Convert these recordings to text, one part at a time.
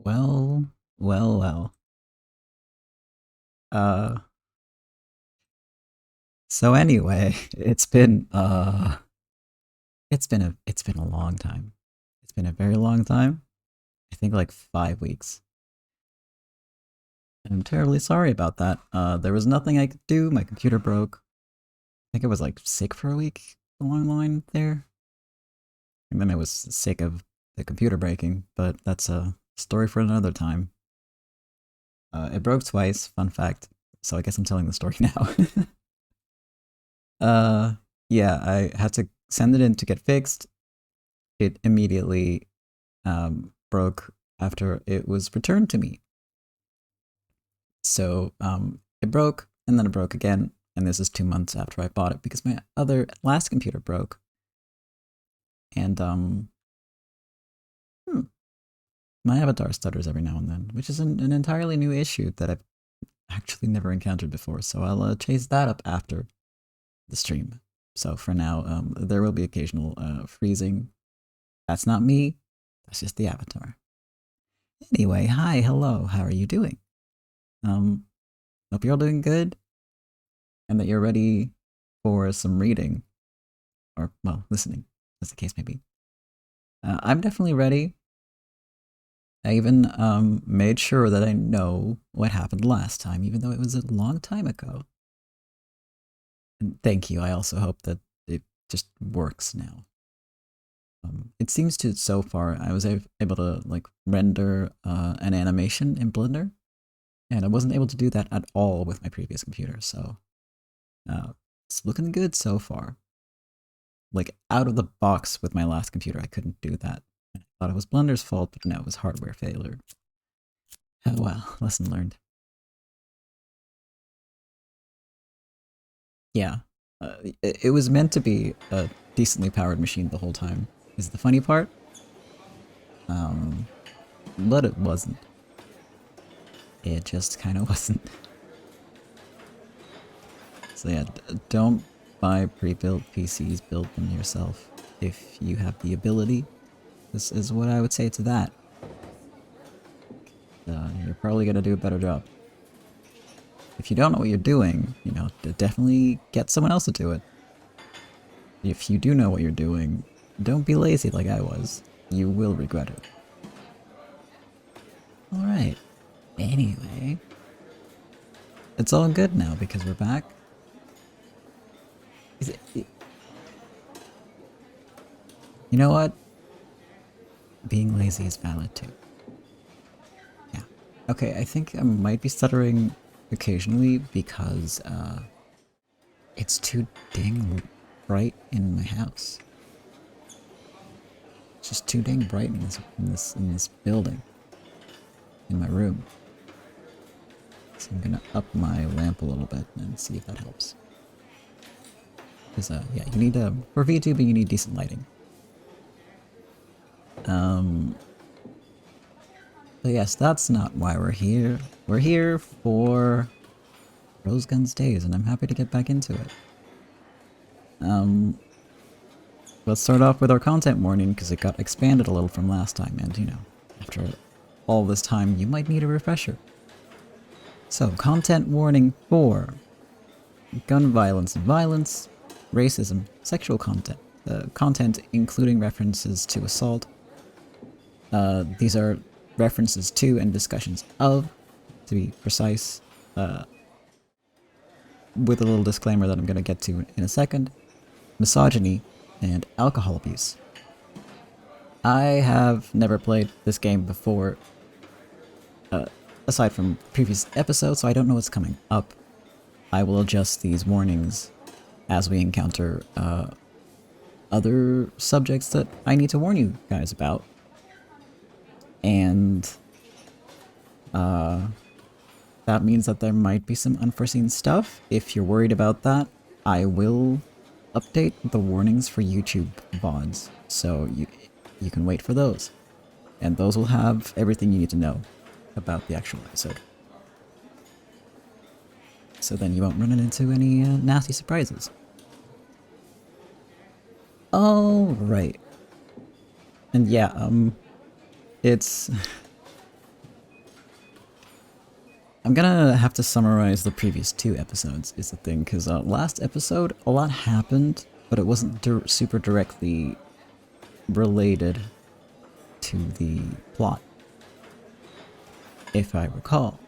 Well, well. Uh, so anyway, it's been a long time. It's been a very long time. I think like 5 weeks. And I'm terribly sorry about that. There was nothing I could do. My computer broke. I think I was like sick for a week along the line there. And then I was sick of the computer breaking, but that's a story for another time. It broke twice, fun fact. So I guess I'm telling the story now. uh, yeah, I had to send it in to get fixed. It immediately broke after it was returned to me. So it broke, and then it broke again, and this is 2 months after I bought it because my other last computer broke, and hmm, my avatar stutters every now and then, which is an entirely new issue that I've actually never encountered before. So I'll chase that up after the stream. So for now, there will be occasional freezing. That's not me. That's just the avatar. Anyway, hi, hello. How are you doing? Um, Hope you're all doing good and that you're ready for some reading or, well, listening, as the case may be. I'm definitely ready. I even made sure that I know what happened last time, even though it was a long time ago. And thank you. I also hope that it just works now. It seems to so far. I was able to like render an animation in Blender, and I wasn't able to do that at all with my previous computer. So it's looking good so far. Like out of the box with my last computer, I couldn't do that. I thought it was Blender's fault, but no, it was hardware failure. Oh well, lesson learned. Yeah, it was meant to be a decently powered machine the whole time. Is the funny part? Um, but it wasn't. It just kind of wasn't. So yeah, don't buy pre-built PCs. Build them yourself if you have the ability. This is what I would say to that. You're probably gonna do a better job. If you don't know what you're doing, definitely get someone else to do it. If you do know what you're doing, don't be lazy like I was. You will regret it. Alright. Anyway. It's all good now because we're back. You know what? Being lazy is valid too. Yeah. Okay, I think I might be stuttering occasionally because it's too dang bright in my house. It's just too dang bright in this building. In my room. So I'm gonna up my lamp a little bit and see if that helps. Because yeah, you need for VTubing you need decent lighting. But yes, that's not why we're here. We're here for Rose Guns Days, and I'm happy to get back into it. Let's start off with our content warning, because it got expanded a little from last time, and after all this time, you might need a refresher. So, content warning for gun violence and violence, racism, sexual content, content including references to assault. These are references to and discussions of, to be precise, with a little disclaimer that I'm going to get to in a second, misogyny, and alcohol abuse. I have never played this game before, aside from previous episodes, so I don't know what's coming up. I will adjust these warnings as we encounter other subjects that I need to warn you guys about. And that means that there might be some unforeseen stuff. If you're worried about that, I will update the warnings for YouTube VODs, so you can wait for those. And those will have everything you need to know about the actual episode. So then you won't run into any nasty surprises. All right. And yeah, it's I'm gonna have to summarize the previous 2 episodes, is the thing, because last episode, a lot happened, but it wasn't super directly related to the plot, if I recall.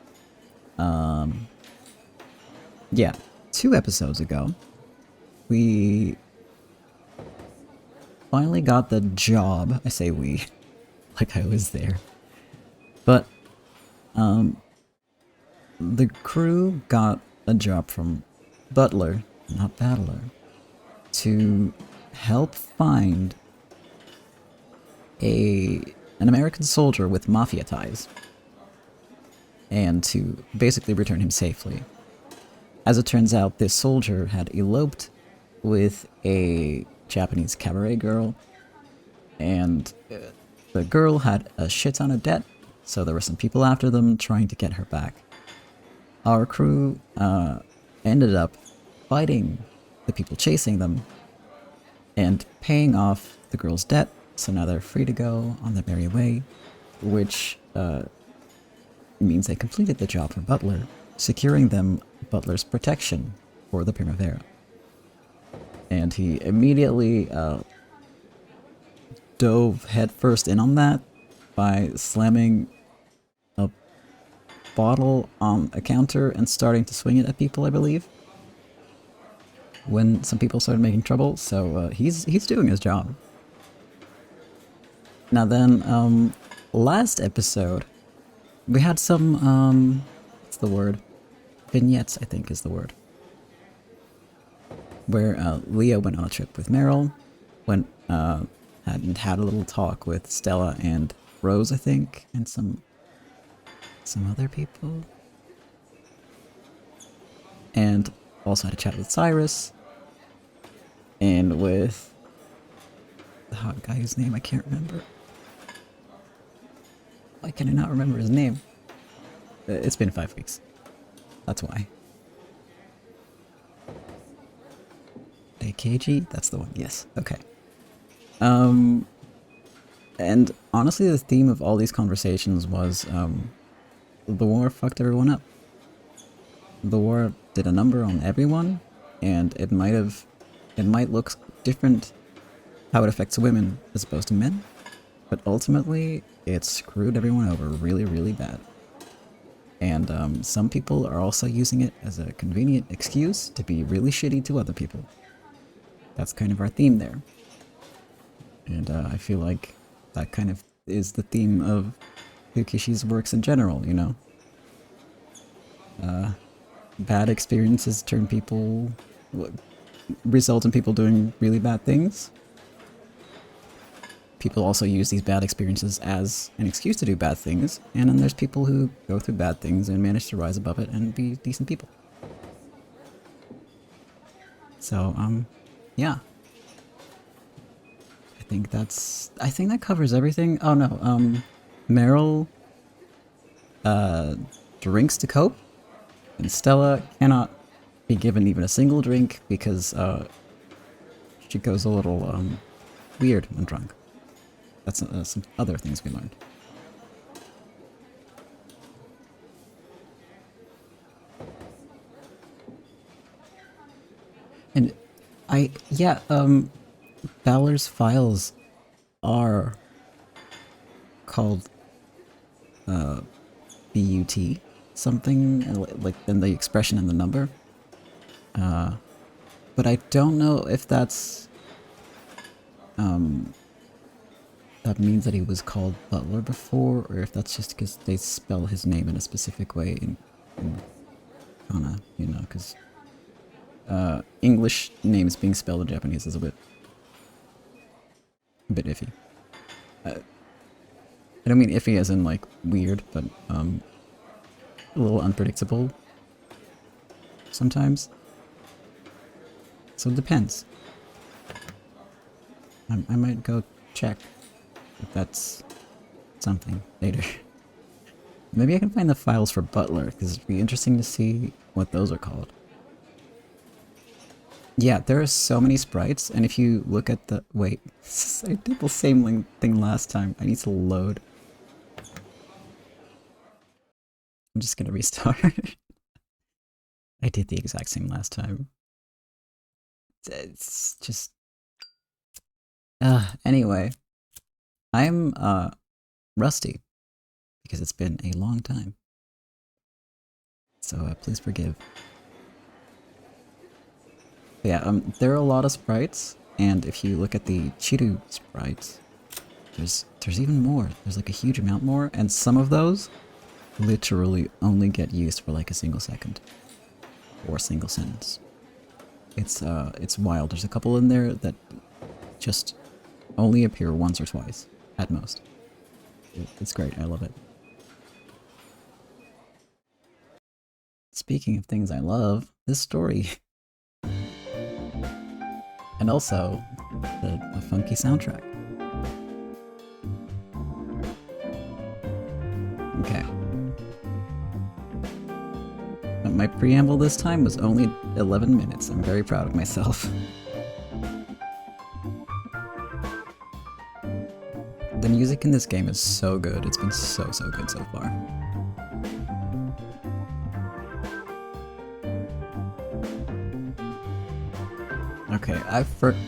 Yeah, 2 episodes ago, we finally got the job. I say we, like I was there. But, the crew got a job from Butler, not Battler, to help find an American soldier with mafia ties, and to basically return him safely. As it turns out, this soldier had eloped with a Japanese cabaret girl, and the girl had a shit ton of debt, so there were some people after them trying to get her back. Our crew ended up fighting the people chasing them and paying off the girl's debt, so now they're free to go on their merry way, which means they completed the job for Butler, securing them Butler's protection for the Primavera. And he immediately dove headfirst in on that by slamming a bottle on a counter and starting to swing it at people, I believe, when some people started making trouble. So he's doing his job. Now then, last episode, we had some, what's the word? Vignettes, I think is the word. Where Leo went on a trip with Meryl, had a little talk with Stella and Rose, I think, and some other people. And also had a chat with Cyrus, and with the hot guy whose name I can't remember. Why can I not remember his name? It's been 5 weeks. That's why. AKG? That's the one, yes. Okay. And honestly, the theme of all these conversations was, the war fucked everyone up. The war did a number on everyone, and it might look different how it affects women as opposed to men, but ultimately, it screwed everyone over really, really bad. And some people are also using it as a convenient excuse to be really shitty to other people. That's kind of our theme there. And I feel like that kind of is the theme of Fukishi's works in general, you know? Bad experiences result in people doing really bad things. People also use these bad experiences as an excuse to do bad things, and then there's people who go through bad things and manage to rise above it and be decent people. So, yeah. I think that covers everything. Oh no, Meryl, drinks to cope, and Stella cannot be given even a single drink because, she goes a little, weird when drunk. That's some other things we learned. And Balor's files are called, BUT, something, like, in the expression and the number. But I don't know if that's, that means that he was called Butler before, or if that's just because they spell his name in a specific way in Kana, you know, because English names being spelled in Japanese is a bit iffy. I don't mean iffy as in, like, weird, but a little unpredictable sometimes. So it depends. I might go check if that's something later. Maybe I can find the files for Butler, because it'd be interesting to see what those are called. Yeah, there are so many sprites, and if you look at the... Wait, I did the same thing last time. I need to load. I'm just gonna restart. I did the exact same last time. It's just... anyway. I'm, rusty. Because it's been a long time. So, please forgive. But yeah, there are a lot of sprites, and if you look at the Chiru sprites, there's even more. There's like a huge amount more, and some of those literally only get used for like a single second. Or a single sentence. It's wild. There's a couple in there that just only appear once or twice, at most. It's great, I love it. Speaking of things I love, this story. And also, the funky soundtrack. Okay. My preamble this time was only 11 minutes. I'm very proud of myself. The music in this game is so good. It's been so good so far. Okay,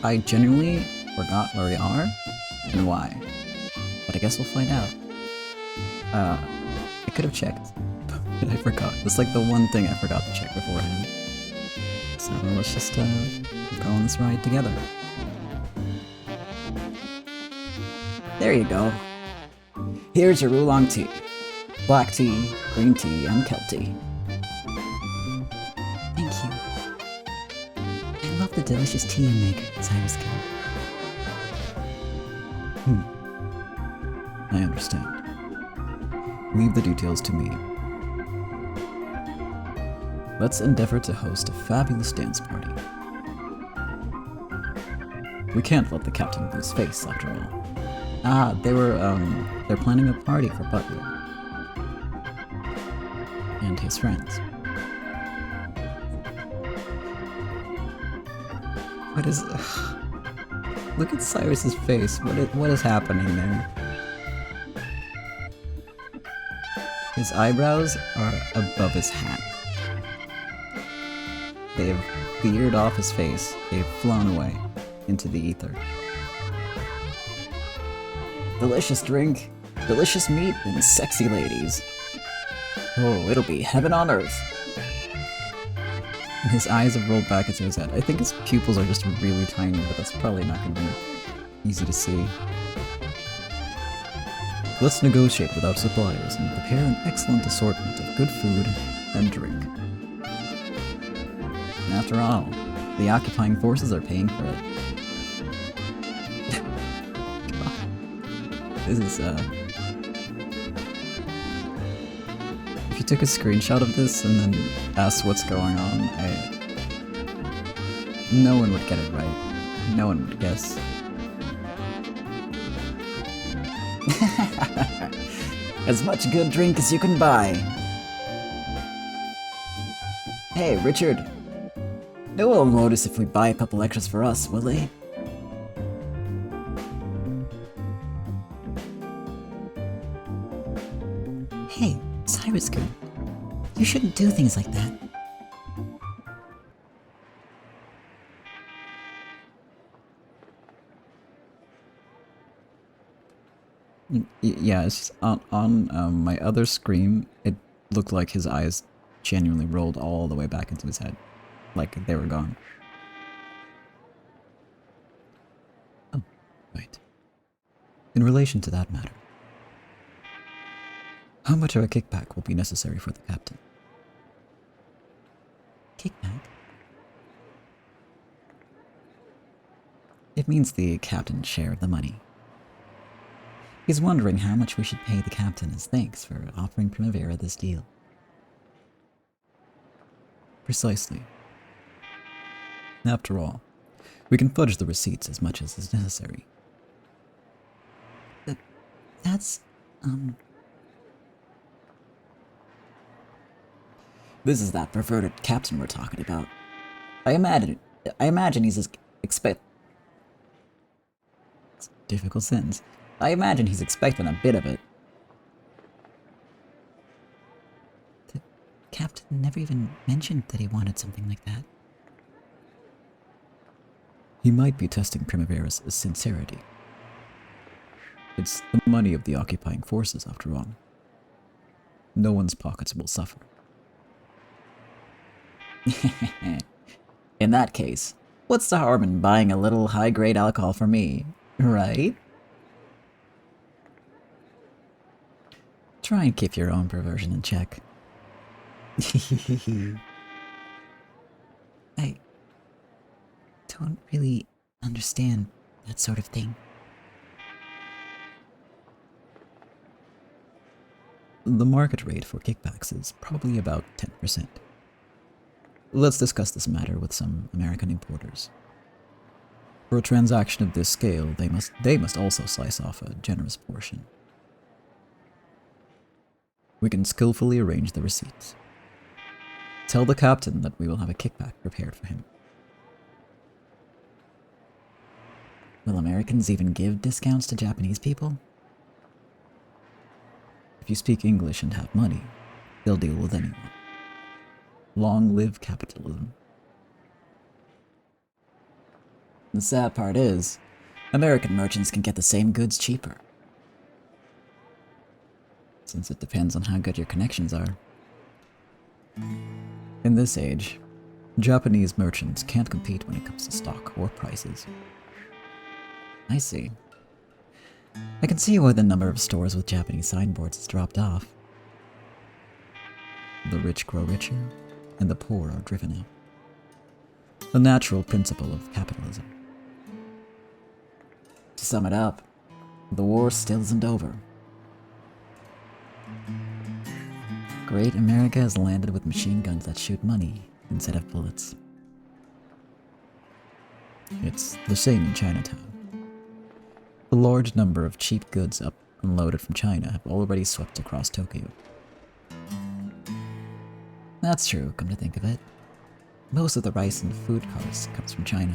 I genuinely forgot where we are and why. But I guess we'll find out. I could have checked, but I forgot. It's like the one thing I forgot to check beforehand. So let's just go on this ride together. There you go. Here's your oolong tea. Black tea, green tea, and kelp tea. Thank you. I love the delicious tea you make, Cyrus King. I understand. Leave the details to me. Let's endeavor to host a fabulous dance party. We can't let the captain lose face, after all. Ah, they're planning a party for Butler. And his friends. What is... Look at Cyrus's face. What is happening there? His eyebrows are above his hat. They have veered off his face. They've flown away into the ether. Delicious drink, delicious meat, and sexy ladies. Oh, it'll be heaven on earth. And his eyes have rolled back into his head. I think his pupils are just really tiny, but that's probably not going to be easy to see. Let's negotiate with our suppliers and prepare an excellent assortment of good food and drink. And after all, the occupying forces are paying for it. This is, if you took a screenshot of this and then asked what's going on, no one would get it right. No one would guess. As much good drink as you can buy. Hey, Richard. No one will notice if we buy a couple extras for us, will they? Hey, Cyrus-kun. You shouldn't do things like that. Yeah, it's just on my other screen, it looked like his eyes genuinely rolled all the way back into his head. Like they were gone. Oh, right. In relation to that matter, how much of a kickback will be necessary for the captain? Kickback? It means the captain's share of the money. He's wondering how much we should pay the captain as thanks for offering Primavera this deal. Precisely. After all, we can fudge the receipts as much as is necessary. That's, This is that perverted captain we're talking about. I imagine he's difficult sentence. I imagine he's expecting a bit of it. never even mentioned that he wanted something like that. He might be testing Primavera's sincerity. It's the money of the occupying forces, after all. No one's pockets will suffer. In that case, what's the harm in buying a little high-grade alcohol for me, right? Try and keep your own perversion in check. I don't really understand that sort of thing. The market rate for kickbacks is probably about 10%. Let's discuss this matter with some American importers. For a transaction of this scale, they must also slice off a generous portion. We can skillfully arrange the receipts. Tell the captain that we will have a kickback prepared for him. Will Americans even give discounts to Japanese people? If you speak English and have money, they'll deal with anyone. Long live capitalism. The sad part is, American merchants can get the same goods cheaper. Since it depends on how good your connections are. In this age, Japanese merchants can't compete when it comes to stock or prices. I see. I can see why the number of stores with Japanese signboards has dropped off. The rich grow richer, and the poor are driven out. A natural principle of capitalism. To sum it up, the war still isn't over. Great America has landed with machine guns that shoot money instead of bullets. It's the same in Chinatown. A large number of cheap goods unloaded from China have already swept across Tokyo. That's true, come to think of it. Most of the rice in food carts comes from China.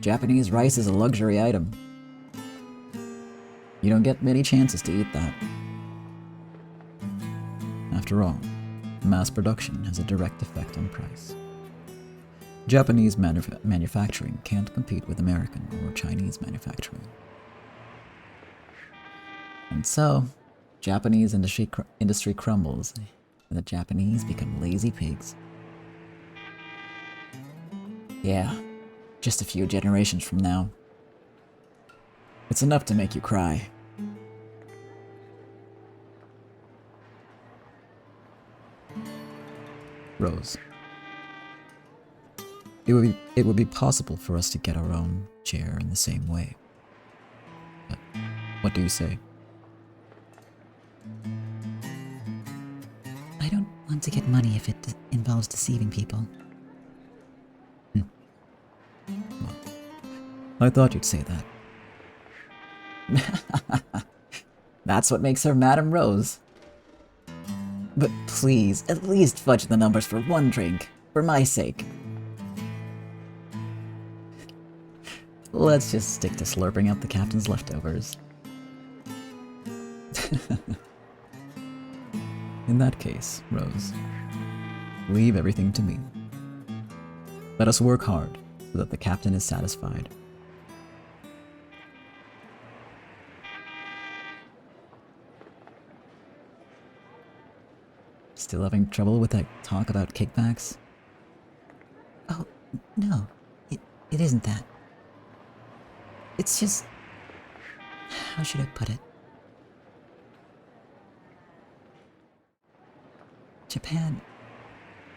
Japanese rice is a luxury item. You don't get many chances to eat that. After all, mass production has a direct effect on price. Japanese manufacturing can't compete with American or Chinese manufacturing. And so, Japanese industry crumbles, and the Japanese become lazy pigs. Yeah, just a few generations from now. It's enough to make you cry. Rose. It would be possible for us to get our own chair in the same way. But what do you say? I don't want to get money if it involves deceiving people. Well, I thought you'd say that. That's what makes her Madame Rose. But please, at least fudge the numbers for one drink, for my sake. Let's just stick to slurping up the captain's leftovers. In that case, Rose, leave everything to me. Let us work hard so that the captain is satisfied. Still having trouble with that talk about kickbacks? Oh, no. It isn't that. It's just... how should I put it? Japan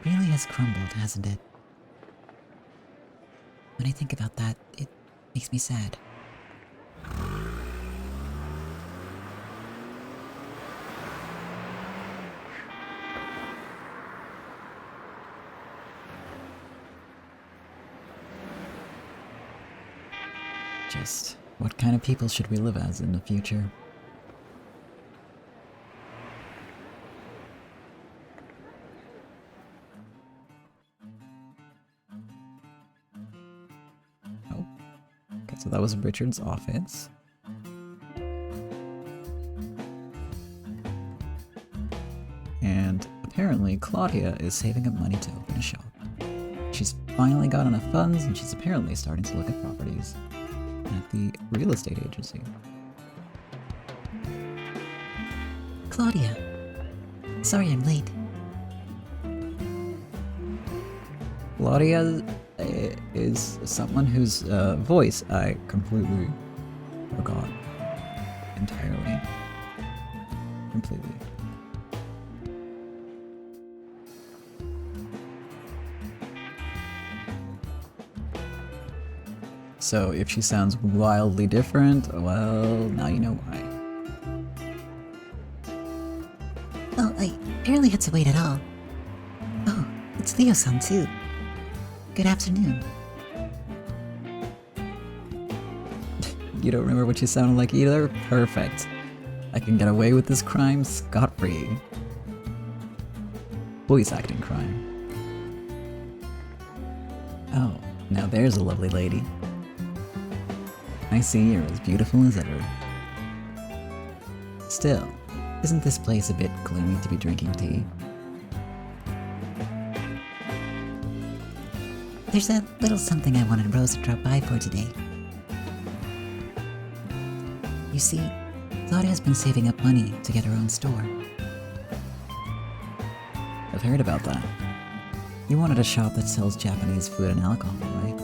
really has crumbled, hasn't it? When I think about that, it makes me sad. Just what kind of people should we live as in the future? Oh. Okay, so that was Richard's offense. apparently Claudia is saving up money to open a shop. She's finally got enough funds, and she's apparently starting to look at properties at the real estate agency. Claudia, sorry I'm late. Claudia is someone whose voice I completely forgot entirely. Completely. So if she sounds wildly different, well, now you know why. Oh, I barely had to wait at all. Oh, it's Leo-san too. Good afternoon. You don't remember what she sounded like either? Perfect. I can get away with this crime scot-free. Voice acting crime. Oh, now there's a lovely lady. I see you're as beautiful as ever. Still, isn't this place a bit gloomy to be drinking tea? There's a little something I wanted Rose to drop by for today. You see, Claudia has been saving up money to get her own store. I've heard about that. You wanted a shop that sells Japanese food and alcohol, right?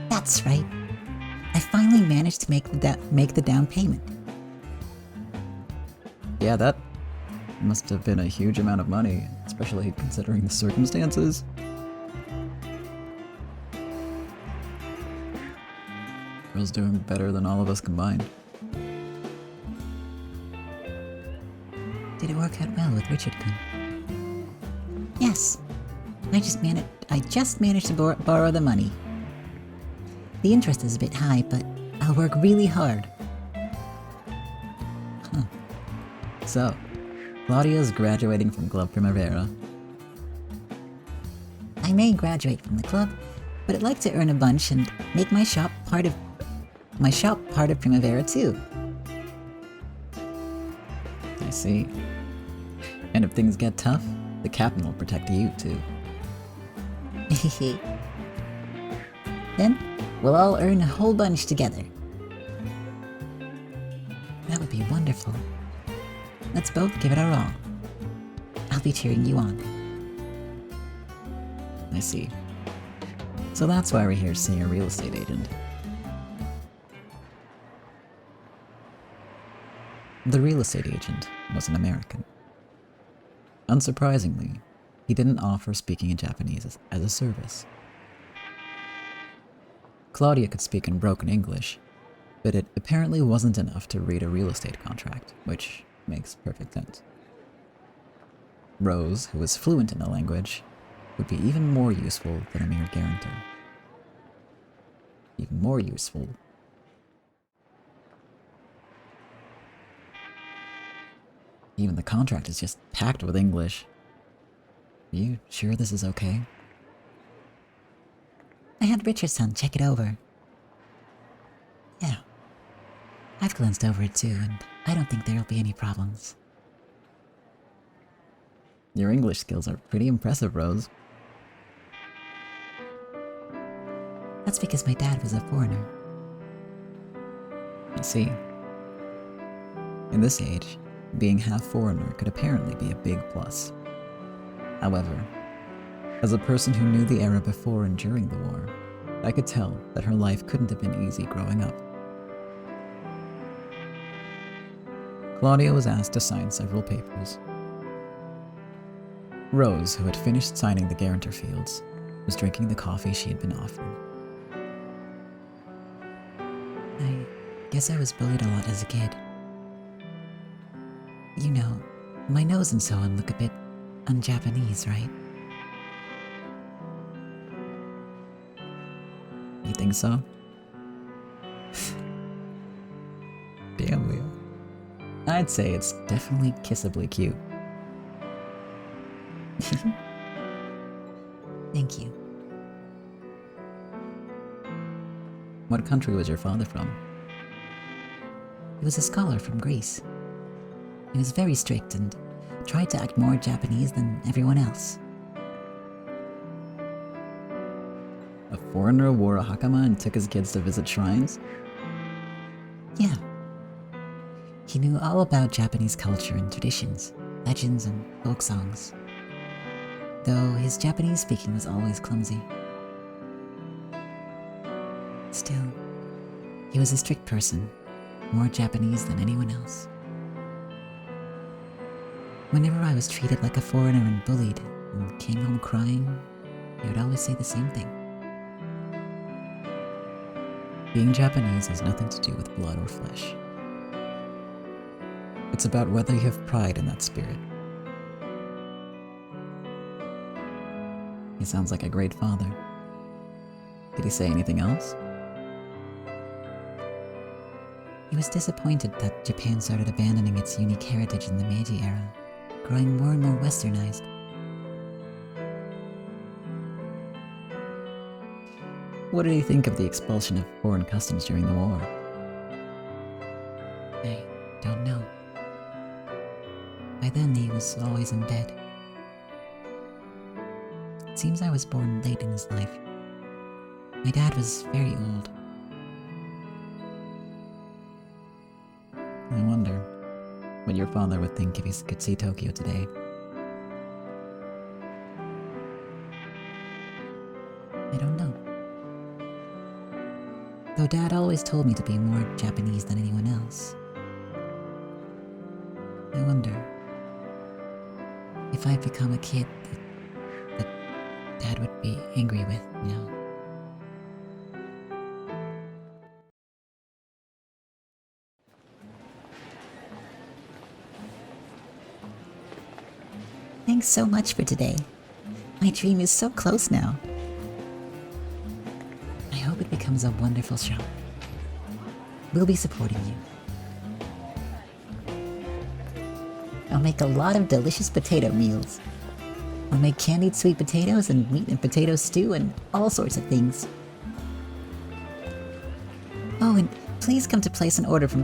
That's right. I finally managed to make the down payment. Yeah, that must have been a huge amount of money, especially considering the circumstances. Girl's doing better than all of us combined. Did it work out well with Richard-kun? Yes. I just managed to borrow the money. The interest is a bit high, but I'll work really hard. Huh. So, Claudia's graduating from Club Primavera. I may graduate from the club, but I'd like to earn a bunch and make my shop part of Primavera too. I see. And if things get tough, the captain will protect you too. Then, we'll all earn a whole bunch together. That would be wonderful. Let's both give it our all. I'll be cheering you on. I see. So that's why we're here seeing a real estate agent. The real estate agent was an American. Unsurprisingly, he didn't offer speaking in Japanese as a service. Claudia could speak in broken English, but it apparently wasn't enough to read a real estate contract, which makes perfect sense. Rose, who was fluent in the language, would be even more useful than a mere guarantor. Even more useful. Even the contract is just packed with English. Are you sure this is okay? I had Richardson check it over. Yeah. I've glanced over it too, and I don't think there'll be any problems. Your English skills are pretty impressive, Rose. That's because my dad was a foreigner. I see. In this age, being half foreigner could apparently be a big plus. However, as a person who knew the era before and during the war, I could tell that her life couldn't have been easy growing up. Claudia was asked to sign several papers. Rose, who had finished signing the guarantor fields, was drinking the coffee she had been offered. I guess I was bullied a lot as a kid. You know, my nose and so on look a bit un-Japanese, right? You think so? Damn, Leo. I'd say it's definitely kissably cute. Thank you. What country was your father from? He was a scholar from Greece. He was very strict and tried to act more Japanese than everyone else. A foreigner wore a hakama and took his kids to visit shrines? Yeah. He knew all about Japanese culture and traditions, legends and folk songs. Though his Japanese speaking was always clumsy. Still, he was a strict person, more Japanese than anyone else. Whenever I was treated like a foreigner and bullied and came home crying, he would always say the same thing. Being Japanese has nothing to do with blood or flesh. It's about whether you have pride in that spirit. He sounds like a great father. Did he say anything else? He was disappointed that Japan started abandoning its unique heritage in the Meiji era, growing more and more westernized. What did he think of the expulsion of foreign customs during the war? I don't know. By then, he was always in bed. It seems I was born late in his life. My dad was very old. I wonder what your father would think if he could see Tokyo today. I don't know. Though Dad always told me to be more Japanese than anyone else. I wonder if I'd become a kid that Dad would be angry with now. Thanks so much for today. My dream is so close now. I hope it becomes a wonderful show. We'll be supporting you. I'll make a lot of delicious potato meals. I'll make candied sweet potatoes and meat and potato stew and all sorts of things. Oh, and please come to place an order from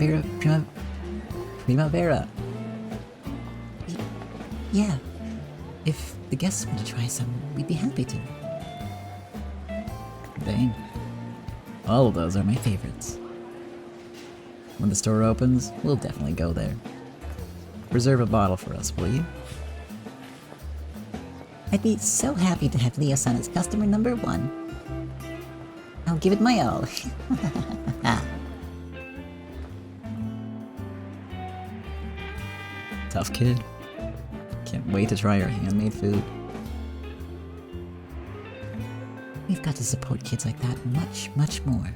Primavera. Yeah. If the guests want to try some, we'd be happy to. Dang. All of those are my favorites. When the store opens, we'll definitely go there. Reserve a bottle for us, will you? I'd be so happy to have Leo-san as customer number 1. I'll give it my all. Tough kid. Can't wait to try your handmade food. We've got to support kids like that much, much more.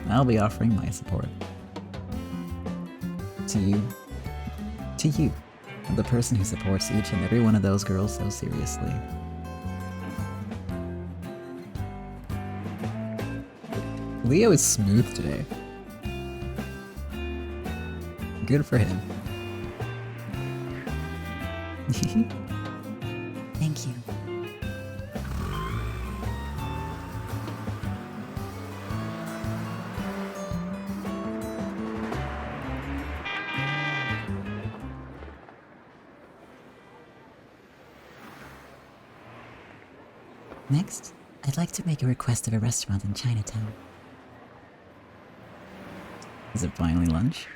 I'll be offering my support. To you. To you. The person who supports each and every one of those girls so seriously. Leo is smooth today. Good for him. Thank you. Next, I'd like to make a request of a restaurant in Chinatown. Is it finally lunch?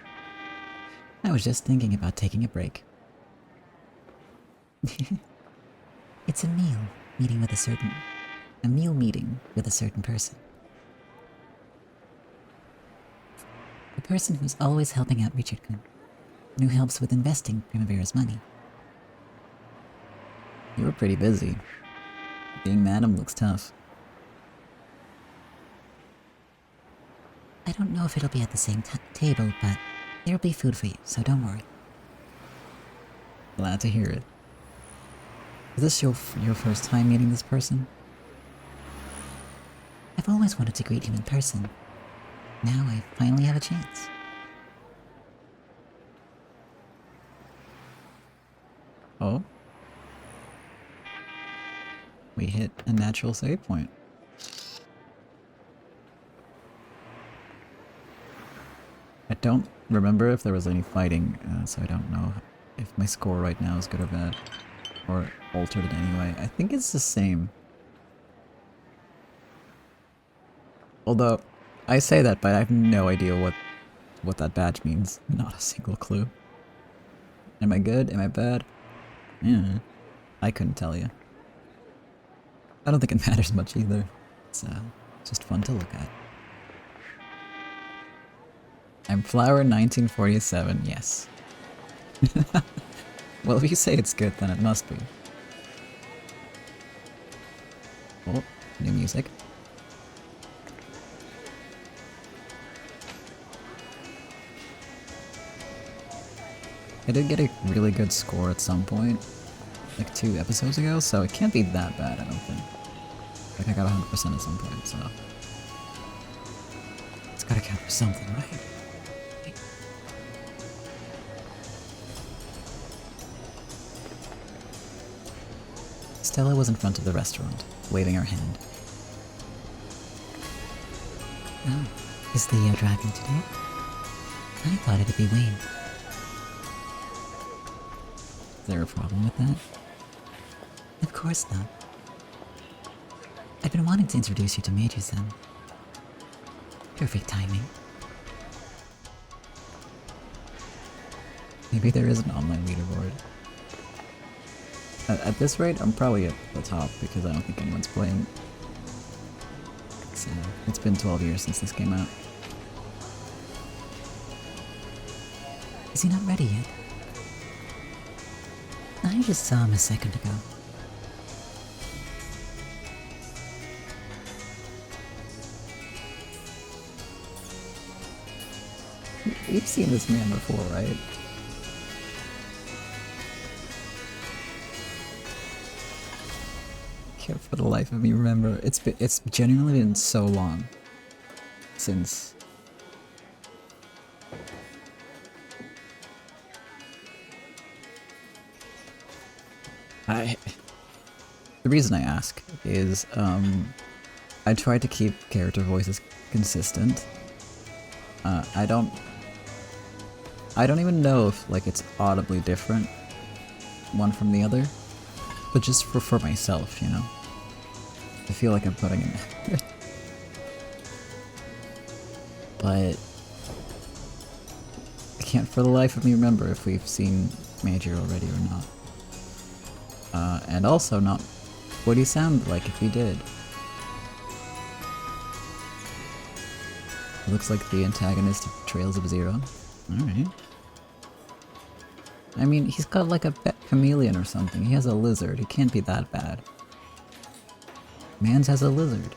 I was just thinking about taking a break. It's a meal meeting with a certain person. The person who's always helping out Richard-kun, and who helps with investing Primavera's money. You were pretty busy. Being madam looks tough. I don't know if it'll be at the same table, but there'll be food for you, so don't worry. Glad to hear it. Is this your first time meeting this person? I've always wanted to greet him in person. Now I finally have a chance. Oh? We hit a natural save point. A don't remember if there was any fighting, so I don't know if my score right now is good or bad. Or altered in any way. I think it's the same. Although, I say that, but I have no idea what that badge means. Not a single clue. Am I good? Am I bad? Yeah, I couldn't tell you. I don't think it matters much either. It's just fun to look at. I'm Flower 1947, yes. Well, if you say it's good, then it must be. Oh, new music. I did get a really good score at some point, like 2 episodes ago, so it can't be that bad, I don't think. Like I got 100% at some point, so... It's gotta count for something, right? Stella was in front of the restaurant, waving her hand. Oh, is Leo driving today? I thought it'd be Wayne. Is there a problem with that? Of course not. I've been wanting to introduce you to Major-san. Perfect timing. Maybe there is an online leaderboard. At this rate, I'm probably at the top because I don't think anyone's playing. So, it's been 12 years since this came out. Is he not ready yet? I just saw him a second ago. You've seen this man before, right? Can't for the life of me remember. It's genuinely been so long since. The reason I ask is I try to keep character voices consistent. I don't even know if like it's audibly different one from the other, but just for myself, you know. I feel like I'm putting in effort. But I can't for the life of me remember if we've seen Major already or not. And also not what he sounded like if we did. It looks like the antagonist of Trails of Zero. Alright. I mean, he's got like a pet chameleon or something. He has a lizard. He can't be that bad. Mans has a lizard.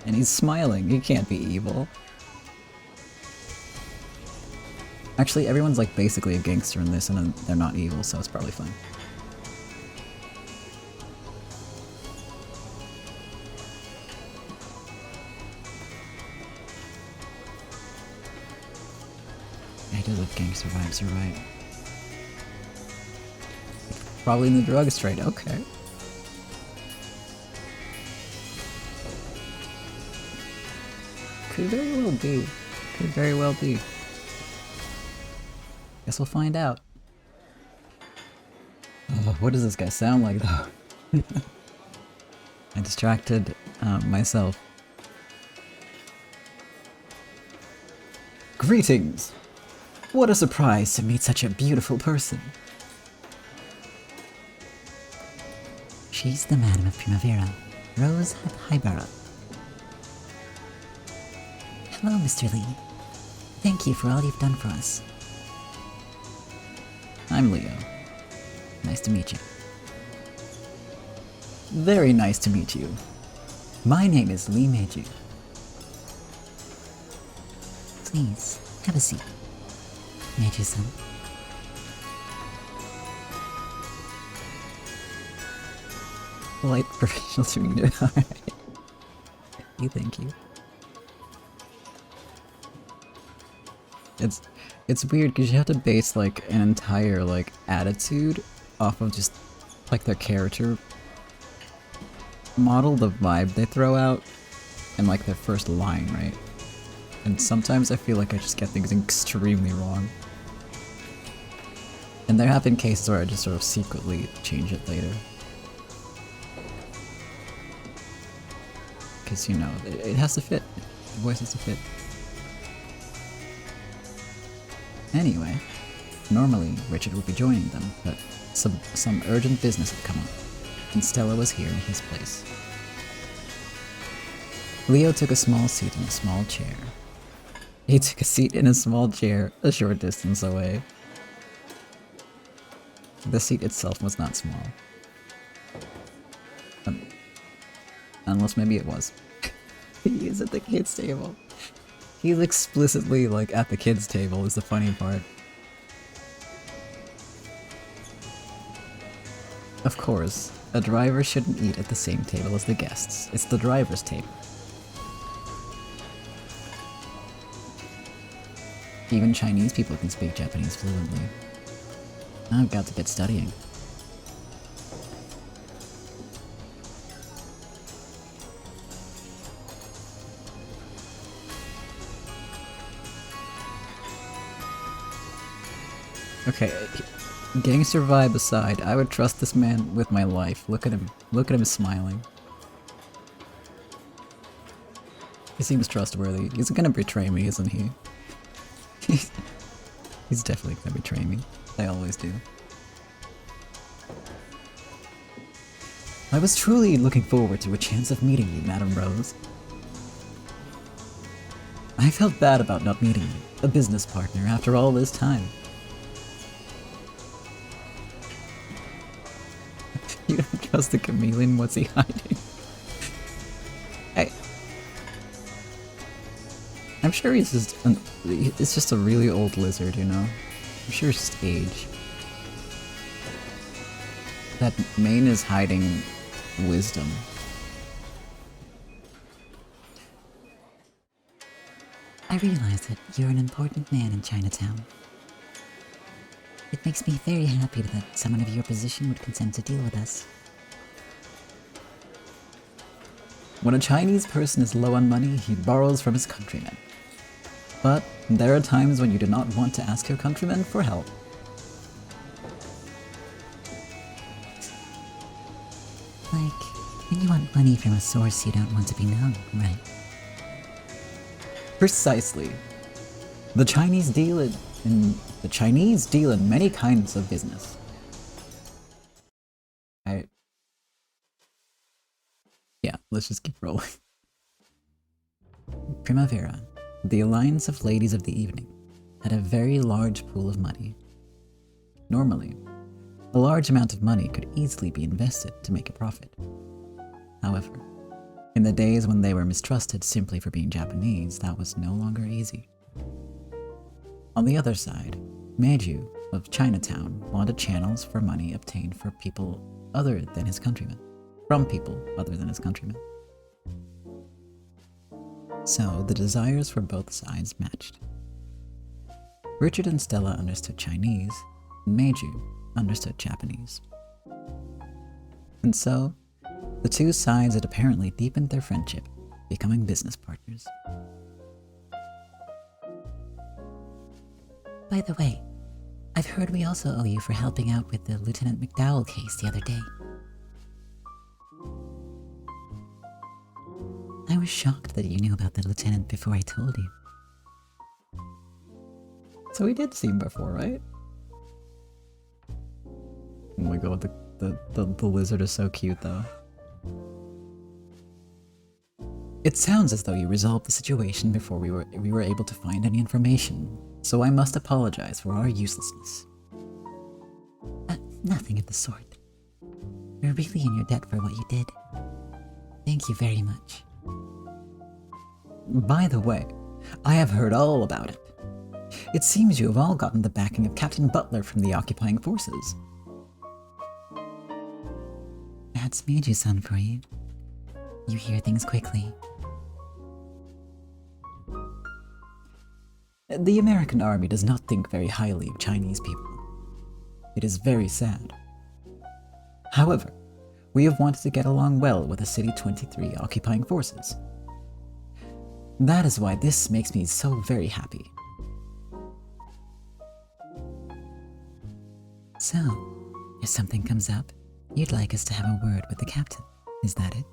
And he's smiling. He can't be evil. Actually, everyone's like basically a gangster in this and they're not evil, so it's probably fine. Yeah, he does have gangster vibes, you're right. Probably in the drugs trade, okay. Could very well be. Could very well be. Guess we'll find out. Oh, what does this guy sound like though? I distracted myself. Greetings! What a surprise to meet such a beautiful person. She's the Madam of Primavera, Rose Haibara. Hello, Mr. Lee. Thank you for all you've done for us. I'm Leo. Nice to meet you. Very nice to meet you. My name is Lee Meiju. Please, have a seat. Meiju-san. Polite professional demeanor. Alright. Thank you. It's weird because you have to base like an entire like attitude off of just like their character model, the vibe they throw out, and like their first line, right? And sometimes I feel like I just get things extremely wrong. And there have been cases where I just sort of secretly change it later. Because, you know, it has to fit. The voice has to fit. Anyway, normally Richard would be joining them, but some urgent business had come up, and Stella was here in his place. Leo took a small seat in a small chair. He took a seat in a small chair a short distance away. The seat itself was not small. Unless maybe it was. He is at the kids' table. He's explicitly, like, at the kids' table is the funny part. Of course, a driver shouldn't eat at the same table as the guests. It's the driver's table. Even Chinese people can speak Japanese fluently. I've got to get studying. Okay, gangster vibe aside, I would trust this man with my life. Look at him smiling. He seems trustworthy. He's gonna betray me, isn't he? He's definitely gonna betray me. They always do. I was truly looking forward to a chance of meeting you, Madame Rose. I felt bad about not meeting you, a business partner, after all this time. You don't trust the chameleon? What's he hiding? I'm sure he's just it's just a really old lizard, you know? I'm sure it's just age. That mane is hiding wisdom. I realize that you're an important man in Chinatown. It makes me very happy that someone of your position would consent to deal with us. When a Chinese person is low on money, he borrows from his countrymen. But there are times when you do not want to ask your countrymen for help. Like, when you want money from a source you don't want to be known, right? Precisely. The Chinese deal in many kinds of business. Yeah, let's just keep rolling. Primavera, the Alliance of Ladies of the Evening, had a very large pool of money. Normally, a large amount of money could easily be invested to make a profit. However, in the days when they were mistrusted simply for being Japanese, that was no longer easy. On the other side, Meiju of Chinatown wanted channels for money obtained for people other than his countrymen. From people other than his countrymen. So the desires for both sides matched. Richard and Stella understood Chinese, and Meiju understood Japanese. And so, the two sides had apparently deepened their friendship, becoming business partners. By the way, I've heard we also owe you for helping out with the Lieutenant McDowell case the other day. I was shocked that you knew about the lieutenant before I told you. So we did see him before, right? Oh my god, the lizard is so cute though. It sounds as though you resolved the situation before we were able to find any information, so I must apologize for our uselessness. Nothing of the sort. We're really in your debt for what you did. Thank you very much. By the way, I have heard all about it. It seems you have all gotten the backing of Captain Butler from the occupying forces. That's Meiju-san for you. You hear things quickly. The American army does not think very highly of Chinese people. It is very sad. However, we have wanted to get along well with the City 23 occupying forces. That is why this makes me so very happy. So, if something comes up, you'd like us to have a word with the captain, is that it?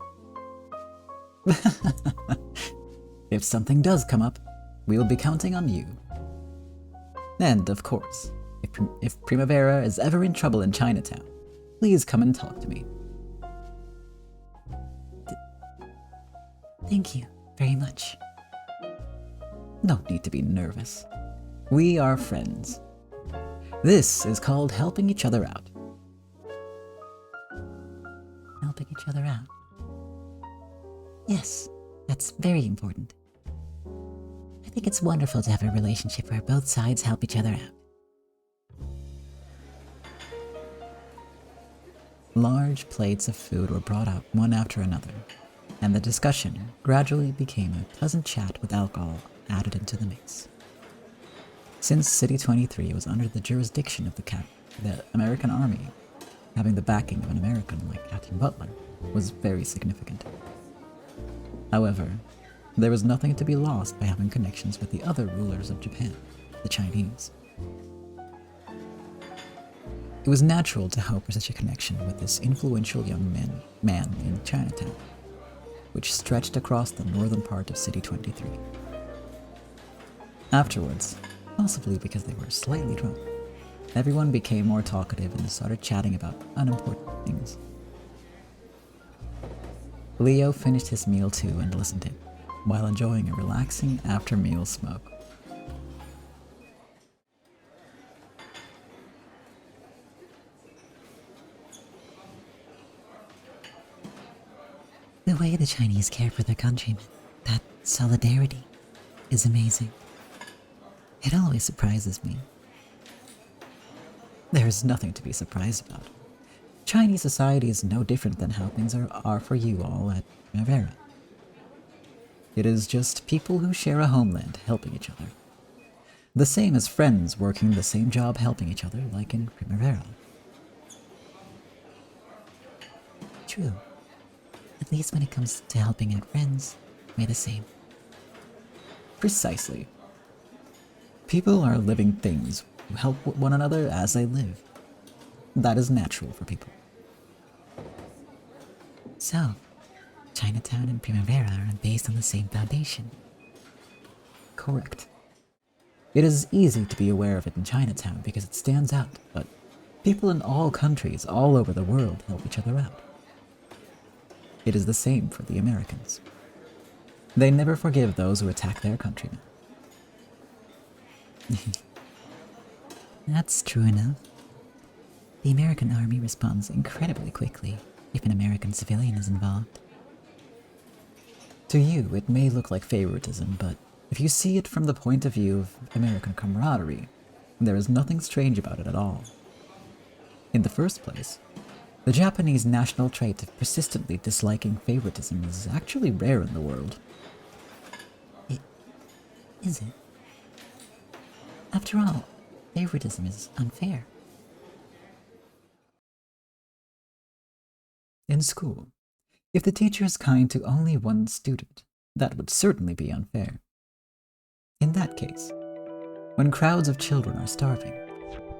If something does come up, we will be counting on you. And, of course, if Primavera is ever in trouble in Chinatown, please come and talk to me. Thank you very much. No need to be nervous. We are friends. This is called helping each other out. Helping each other out. Yes, that's very important. I think it's wonderful to have a relationship where both sides help each other out. Large plates of food were brought out one after another, and the discussion gradually became a pleasant chat with alcohol added into the mix. Since City 23 was under the jurisdiction of the American Army, having the backing of an American like Captain Butler was very significant. However, there was nothing to be lost by having connections with the other rulers of Japan, the Chinese. It was natural to hope for such a connection with this influential young man in Chinatown, which stretched across the northern part of City 23. Afterwards, possibly because they were slightly drunk, everyone became more talkative and started chatting about unimportant things. Leo finished his meal too and listened in, while enjoying a relaxing after-meal smoke. The way the Chinese care for their countrymen, that solidarity, is amazing. It always surprises me. There is nothing to be surprised about. Chinese society is no different than how things are for you all at Primavera. It is just people who share a homeland helping each other. The same as friends working the same job helping each other, like in Primavera. True. At least when it comes to helping out friends, we're the same. Precisely. People are living things who help one another as they live. That is natural for people. So, Chinatown and Primavera are based on the same foundation. Correct. It is easy to be aware of it in Chinatown because it stands out, but people in all countries all over the world help each other out. It is the same for the Americans. They never forgive those who attack their countrymen. That's true enough. The American army responds incredibly quickly if an American civilian is involved. To you, it may look like favoritism, but if you see it from the point of view of American camaraderie, there is nothing strange about it at all. In the first place, the Japanese national trait of persistently disliking favoritism is actually rare in the world. Is it? After all, favoritism is unfair. In school, if the teacher is kind to only one student, that would certainly be unfair. In that case, when crowds of children are starving,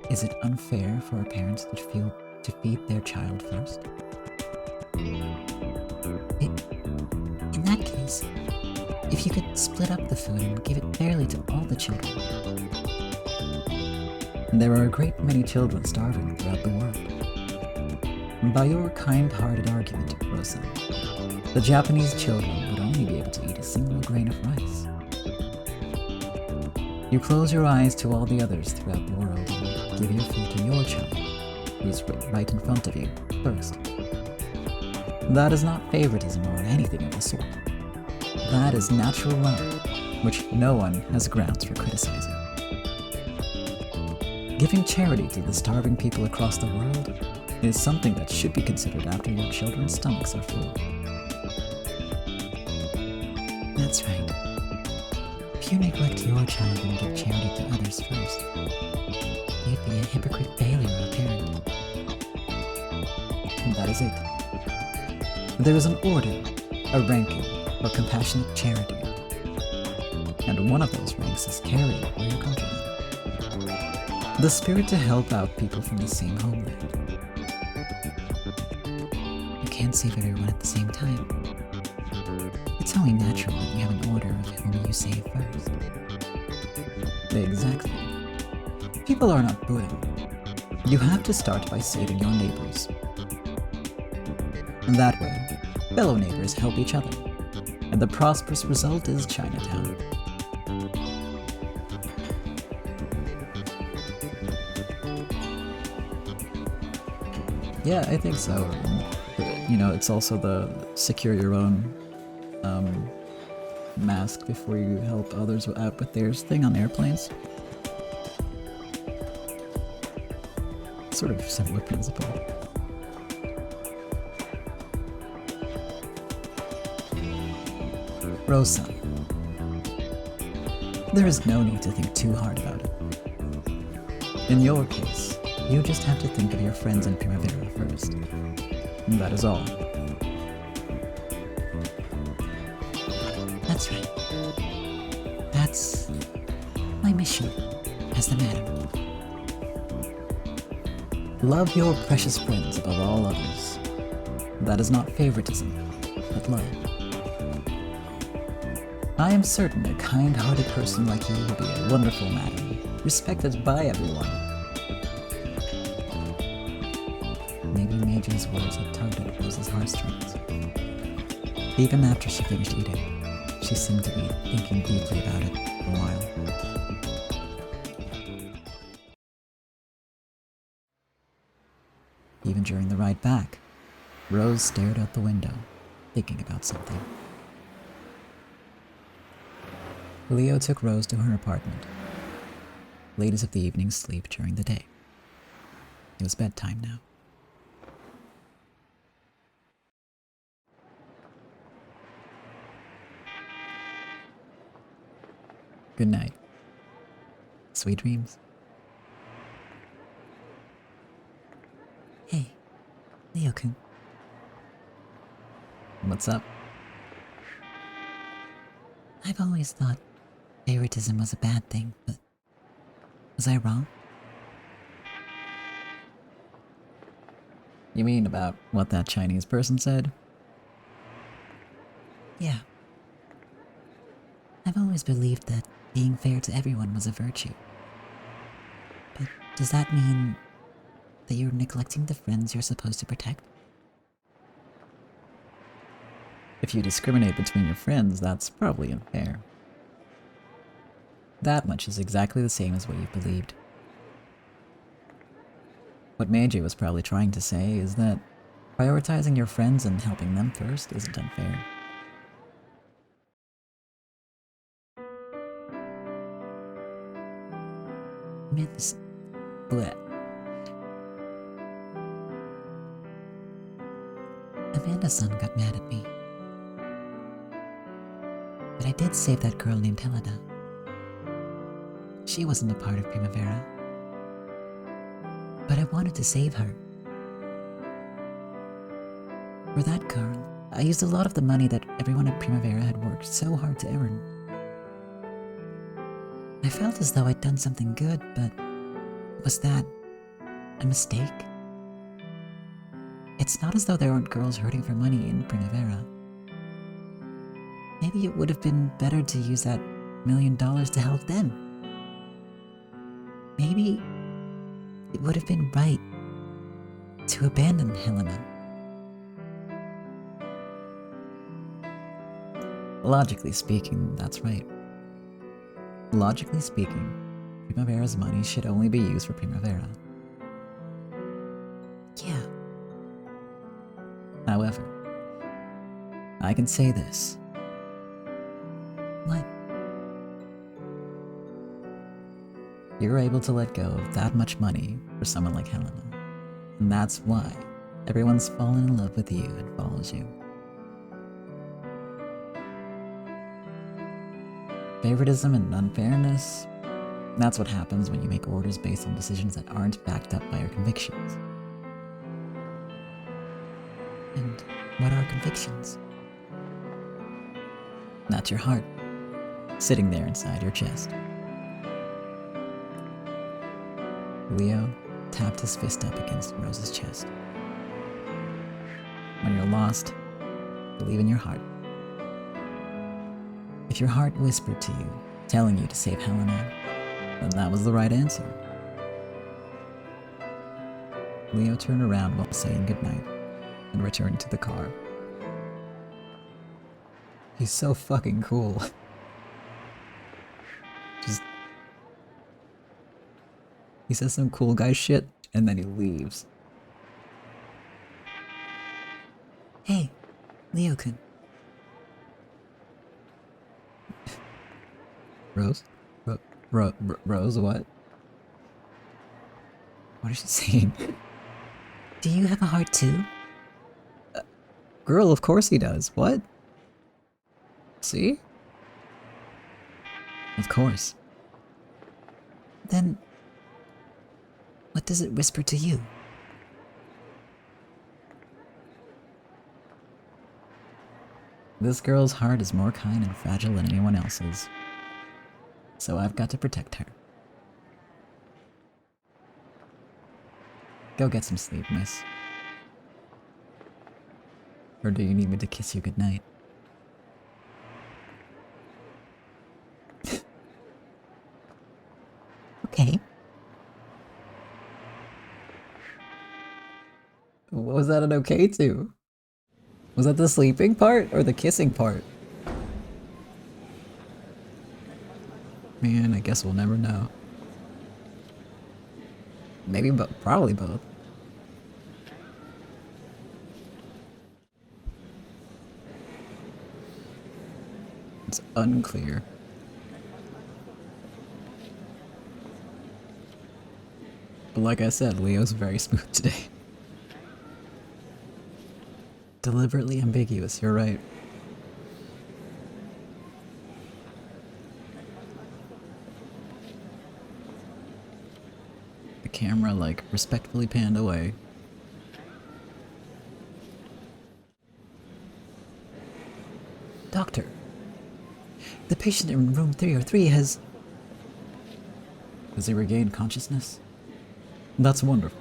is it unfair for a parent to feed their child first? In that case, if you could split up the food and give it fairly to all the children. There are a great many children starving throughout the world. By your kind-hearted argument, Rosa, the Japanese children would only be able to eat a single grain of rice. You close your eyes to all the others throughout the world and give your food to your child, who's right in front of you, first. That is not favoritism or anything of the sort. That is natural love, which no one has grounds for criticizing. Giving charity to the starving people across the world is something that should be considered after your children's stomachs are full. That's right. If you neglect your child and give charity to others first, you'd be a hypocrite failure of a parent. And that is it. There is an order, a ranking, for compassionate charity. and one of those ranks is caring for your countrymen. The spirit to help out people from the same homeland. You can't save everyone at the same time. It's only natural that you have an order of whom you save first. Exactly. People are not Buddha. You have to start by saving your neighbors. And that way, fellow neighbors help each other, and the prosperous result is Chinatown. Yeah, I think so. You know, it's also the secure your own mask before you help others out with theirs thing on airplanes. Sort of similar principle. Rosa. There is no need to think too hard about it. In your case, you just have to think of your friends in Primavera first. And that is all. That's right. That's my mission as the madam. Love your precious friends above all others. That is not favoritism, but love. I am certain a kind-hearted person like you will be a wonderful madam, respected by everyone. Maybe Major's words had tugged at Rose's heartstrings. Even after she finished eating, she seemed to be thinking deeply about it for a while. Even during the ride back, Rose stared out the window, thinking about something. Leo took Rose to her apartment. Ladies of the evening sleep during the day. It was bedtime now. Good night. Sweet dreams. Hey, Leo-kun. What's up? I've always thought favoritism was a bad thing, but was I wrong? You mean about what that Chinese person said? Yeah. I've always believed that being fair to everyone was a virtue. But does that mean that you're neglecting the friends you're supposed to protect? If you discriminate between your friends, that's probably unfair. That much is exactly the same as what you've believed. What Meiji was probably trying to say is that prioritizing your friends and helping them first isn't unfair. Amanda's... Bleh. Amanda's son got mad at me. But I did save that girl named Helena. She wasn't a part of Primavera. But I wanted to save her. For that girl, I used a lot of the money that everyone at Primavera had worked so hard to earn. I felt as though I'd done something good, but was that a mistake? It's not as though there aren't girls hurting for money in Primavera. Maybe it would have been better to use that $1 million to help them. Maybe it would have been right to abandon Helena. Logically speaking, that's right. Logically speaking, Primavera's money should only be used for Primavera. Yeah. However, I can say this. What? You're able to let go of that much money for someone like Helena. And that's why everyone's fallen in love with you and follows you. Favoritism and unfairness, that's what happens when you make orders based on decisions that aren't backed up by your convictions. And what are convictions? That's your heart. sitting there inside your chest. Leo tapped his fist up against Rose's chest. When you're lost, believe in your heart. If your heart whispered to you, telling you to save Helena, then that was the right answer. Leo turned around while saying goodnight and returned to the car. He's so fucking cool. He says some cool guy shit and then he leaves. Hey, Leo-kun. Rose? Rose, what? What is she saying? Do you have a heart too? Girl, of course he does. What? See? Of course. Then, what does it whisper to you? This girl's heart is more kind and fragile than anyone else's. So I've got to protect her. Go get some sleep, miss. Or do you need me to kiss you goodnight? Okay. What was that an okay to? Was that the sleeping part or the kissing part? Man, I guess we'll never know. Maybe probably both. It's unclear. But like I said, Leo's very smooth today. Deliberately ambiguous, you're right. The camera, like, respectfully panned away. Doctor, the patient in room 303 has... Has he regained consciousness? That's wonderful.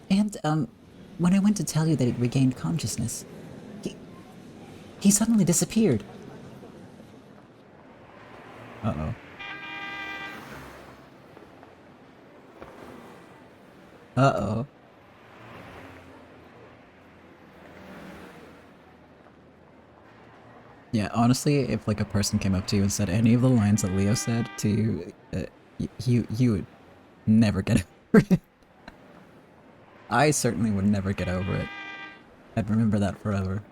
And, when I went to tell you that he'd regained consciousness, he suddenly disappeared. Uh-oh. Uh-oh. Yeah, honestly, if like a person came up to you and said any of the lines that Leo said to you, you would never get over it. I certainly would never get over it. I'd remember that forever.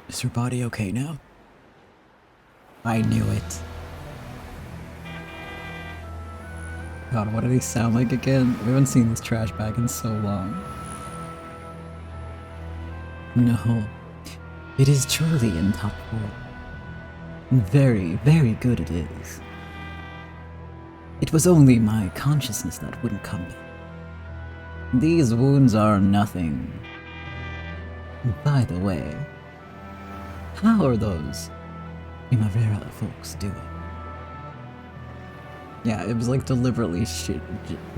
Is her body okay now? I knew it. God, what did he sound like again? We haven't seen this trash bag in so long. No, it is truly in top form. Very, very good it is. It was only my consciousness that wouldn't come back. These wounds are nothing. By the way, how are those Primavera folks doing? Yeah, it was like deliberately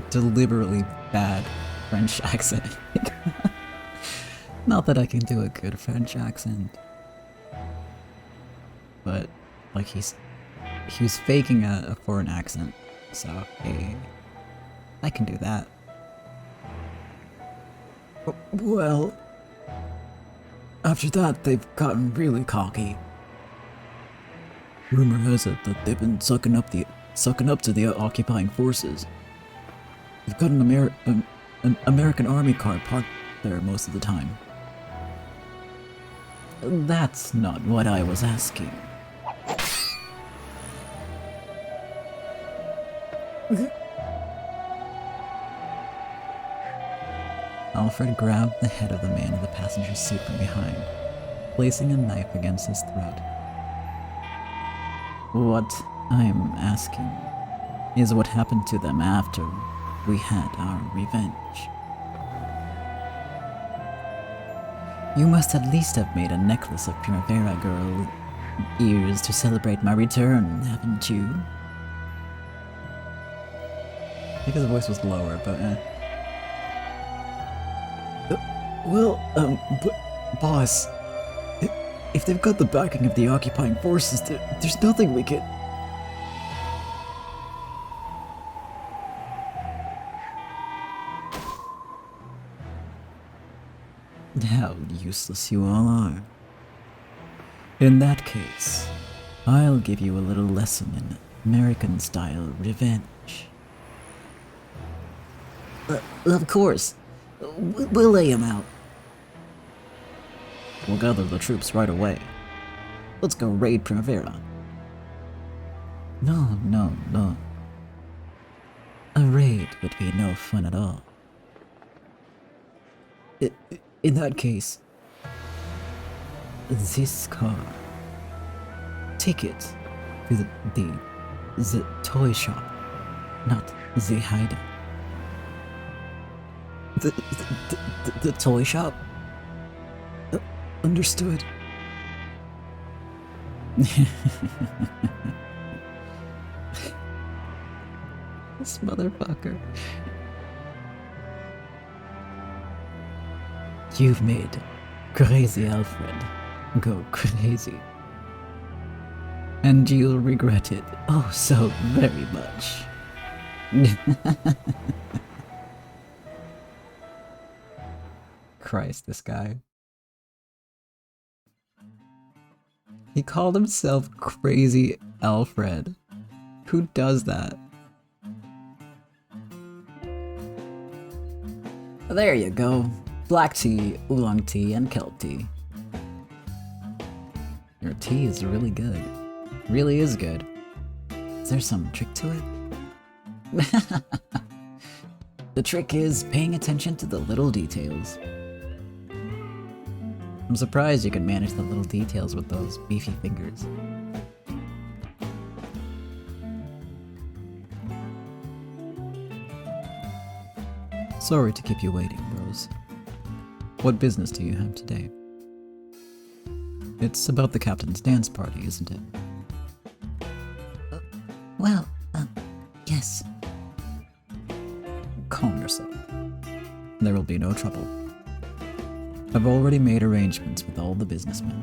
deliberately bad French accent. Not that I can do a good French accent. But, like, he was faking a foreign accent, so, hey, I can do that. Well, after that, they've gotten really cocky. Rumor has it that they've been sucking up to the occupying forces. They've got an American Army car parked there most of the time. That's not what I was asking. Alfred grabbed the head of the man in the passenger seat from behind, placing a knife against his throat. What I'm asking is what happened to them after we had our revenge. You must at least have made a necklace of Primavera girl ears to celebrate my return, haven't you? I think his voice was lower, but boss, if they've got the backing of the occupying forces, there's nothing we can... How useless you all are. In that case, I'll give you a little lesson in American-style revenge. Of course. We'll lay him out. We'll gather the troops right away. Let's go raid Primavera. No. A raid would be no fun at all. In that case, this car. Take it to the toy shop, not the hideout. The toy shop? Understood. This motherfucker. You've made Crazy Alfred go crazy. And you'll regret it oh so very much. Christ, this guy. He called himself Crazy Alfred. Who does that? There you go. Black tea, oolong tea, and kelp tea. Your tea is really good. Really is good. Is there some trick to it? The trick is paying attention to the little details. I'm surprised you can manage the little details with those beefy fingers. Sorry to keep you waiting, Rose. What business do you have today? It's about the captain's dance party, isn't it? Yes. Calm yourself. There will be no trouble. I've already made arrangements with all the businessmen.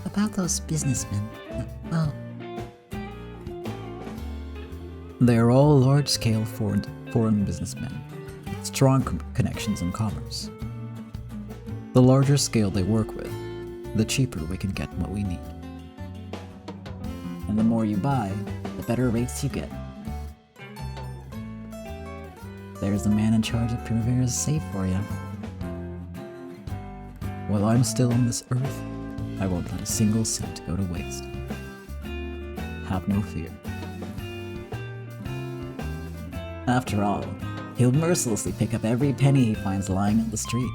About those businessmen, well... They are all large-scale foreign businessmen with strong connections in commerce. The larger scale they work with, the cheaper we can get what we need. And the more you buy, the better rates you get. There's the man in charge of Primavera's safe for you. While I'm still on this earth, I won't let a single cent go to waste. Have no fear. After all, he'll mercilessly pick up every penny he finds lying on the street.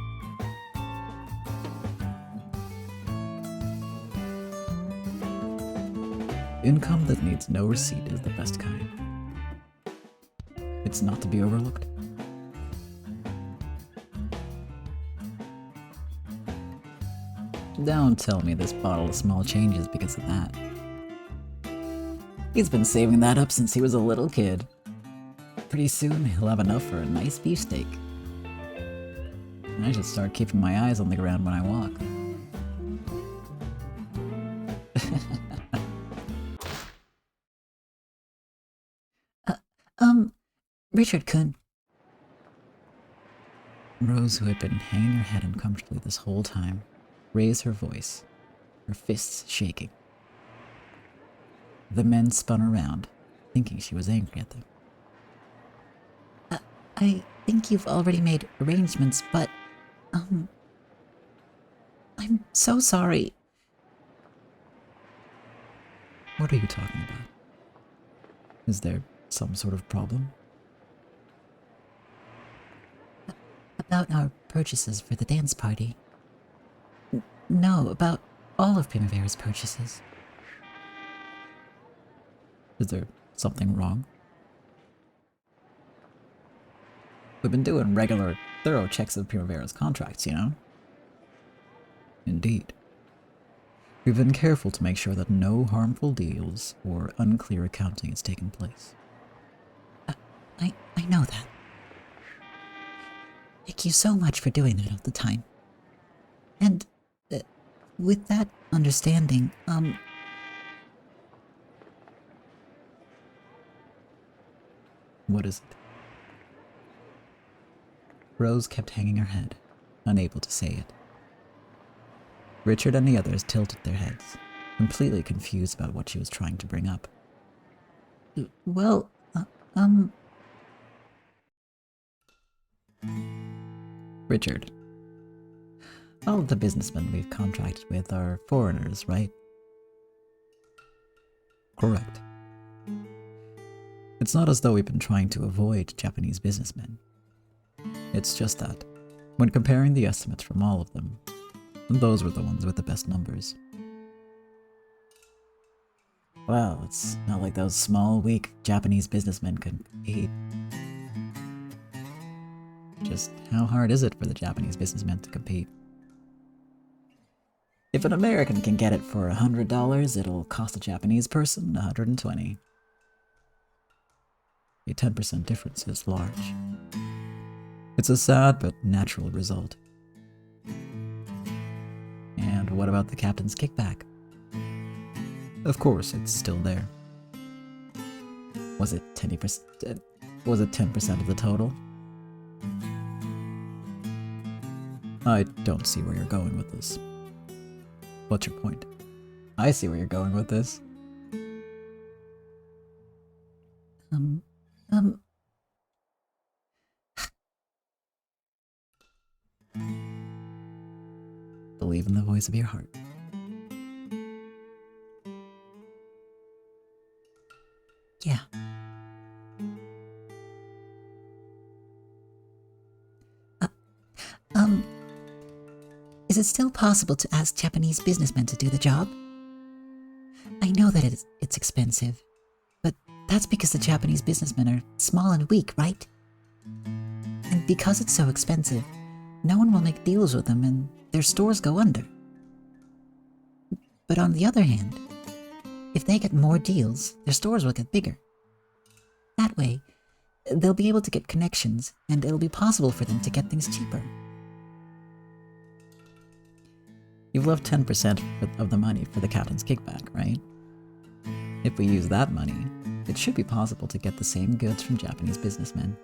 Income that needs no receipt is the best kind. It's not to be overlooked. Don't tell me this bottle of small changes because of that. He's been saving that up since he was a little kid. Pretty soon, he'll have enough for a nice beefsteak. I should start keeping my eyes on the ground when I walk. Richard-kun. Rose, who had been hanging her head uncomfortably this whole time, raised her voice, her fists shaking. The men spun around, thinking she was angry at them. I think you've already made arrangements, but, I'm so sorry. What are you talking about? Is there some sort of problem? About our purchases for the dance party. No, about all of Primavera's purchases. Is there something wrong? We've been doing regular, thorough checks of Primavera's contracts, you know? Indeed. We've been careful to make sure that no harmful deals or unclear accounting has taken place. I know that. Thank you so much for doing that all the time. And with that understanding, What is it? Rose kept hanging her head, unable to say it. Richard and the others tilted their heads, completely confused about what she was trying to bring up. well, Richard, all of the businessmen we've contracted with are foreigners, right? Correct. It's not as though we've been trying to avoid Japanese businessmen. It's just that, when comparing the estimates from all of them, those were the ones with the best numbers. Well, it's not like those small, weak Japanese businessmen could compete. Just how hard is it for the Japanese businessmen to compete? If an American can get it for $100, it'll cost a Japanese person $120. A 10% difference is large. It's a sad but natural result. And what about the captain's kickback? Of course, it's still there. Was it 10%? Was it 10% of the total? I don't see where you're going with this. What's your point? I see where you're going with this. Believe in the voice of your heart. yeah. Is it still possible to ask Japanese businessmen to do the job? I know that it's expensive, but that's because the Japanese businessmen are small and weak, right? And because it's so expensive, no one will make deals with them and their stores go under. But on the other hand, if they get more deals, their stores will get bigger. That way, they'll be able to get connections and it'll be possible for them to get things cheaper. You've left 10% of the money for the captain's kickback, right? If we use that money, it should be possible to get the same goods from Japanese businessmen.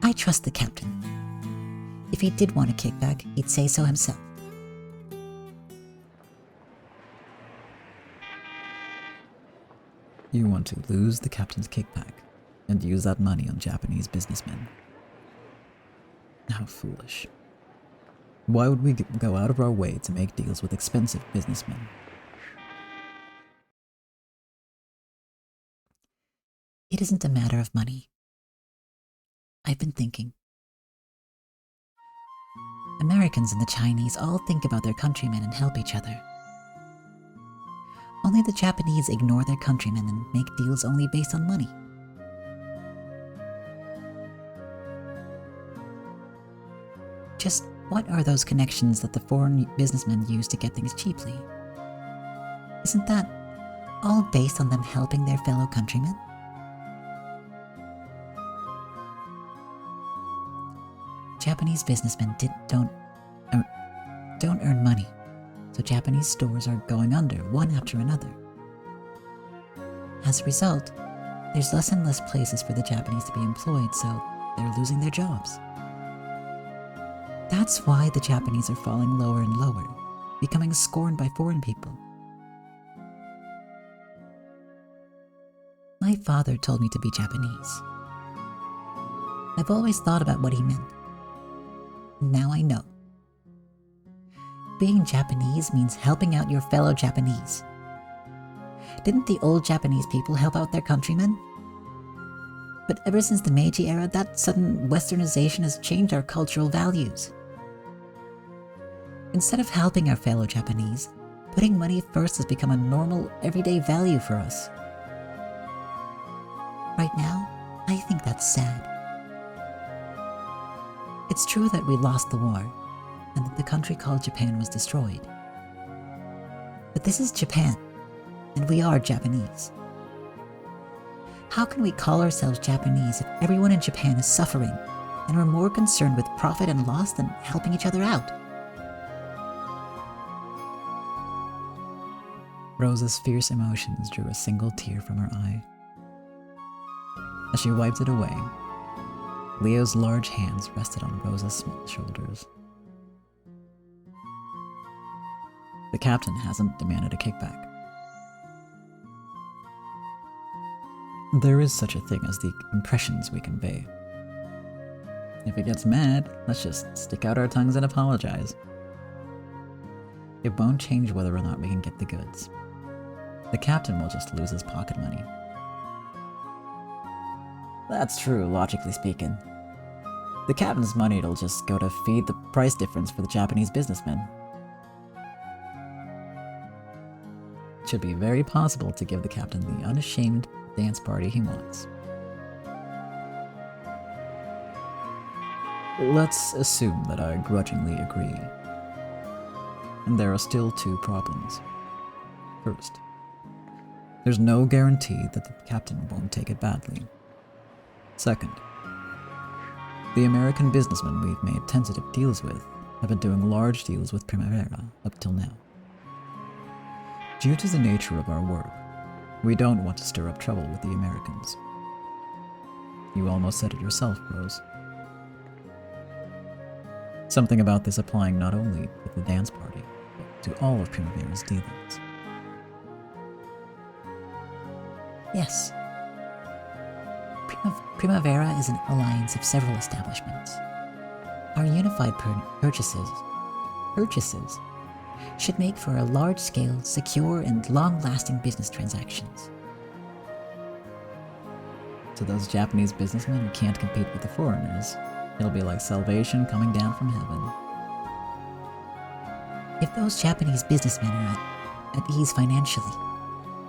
I trust the captain. If he did want a kickback, he'd say so himself. You want to lose the captain's kickback and use that money on Japanese businessmen. How foolish. Why would we go out of our way to make deals with expensive businessmen? It isn't a matter of money. I've been thinking. Americans and the Chinese all think about their countrymen and help each other. Only the Japanese ignore their countrymen and make deals only based on money. Just what are those connections that the foreign businessmen use to get things cheaply? Isn't that all based on them helping their fellow countrymen? Japanese businessmen don't earn money, so Japanese stores are going under one after another. As a result, there's less and less places for the Japanese to be employed, so they're losing their jobs. That's why the Japanese are falling lower and lower, becoming scorned by foreign people. My father told me to be Japanese. I've always thought about what he meant. Now I know. Being Japanese means helping out your fellow Japanese. Didn't the old Japanese people help out their countrymen? But ever since the Meiji era, that sudden westernization has changed our cultural values. Instead of helping our fellow Japanese, Putting money first has become a normal, everyday value for us. Right now, I think that's sad. It's true that we lost the war, and that the country called Japan was destroyed. But this is Japan, and we are Japanese. How can we call ourselves Japanese if everyone in Japan is suffering, and we're more concerned with profit and loss than helping each other out? Rosa's fierce emotions drew a single tear from her eye. As she wiped it away, Leo's large hands rested on Rosa's small shoulders. The captain hasn't demanded a kickback. There is such a thing as the impressions we convey. If it gets mad, let's just stick out our tongues and apologize. It won't change whether or not we can get the goods. The captain will just lose his pocket money. That's true, logically speaking. The captain's money will just go to feed the price difference for the Japanese businessmen. It should be very possible to give the captain the unashamed dance party he wants. Let's assume that I grudgingly agree. And there are still two problems. First, there's no guarantee that the captain won't take it badly. Second, the American businessmen we've made tentative deals with have been doing large deals with Primavera up till now. Due to the nature of our work, we don't want to stir up trouble with the Americans. You almost said it yourself, Rose. Something about this applying not only to the dance party, but to all of Primavera's dealings. Yes. Primavera is an alliance of several establishments. Our unified purchases should make for a large-scale, secure, and long-lasting business transactions. To those Japanese businessmen who can't compete with the foreigners, it'll be like salvation coming down from heaven. If those Japanese businessmen are at ease financially,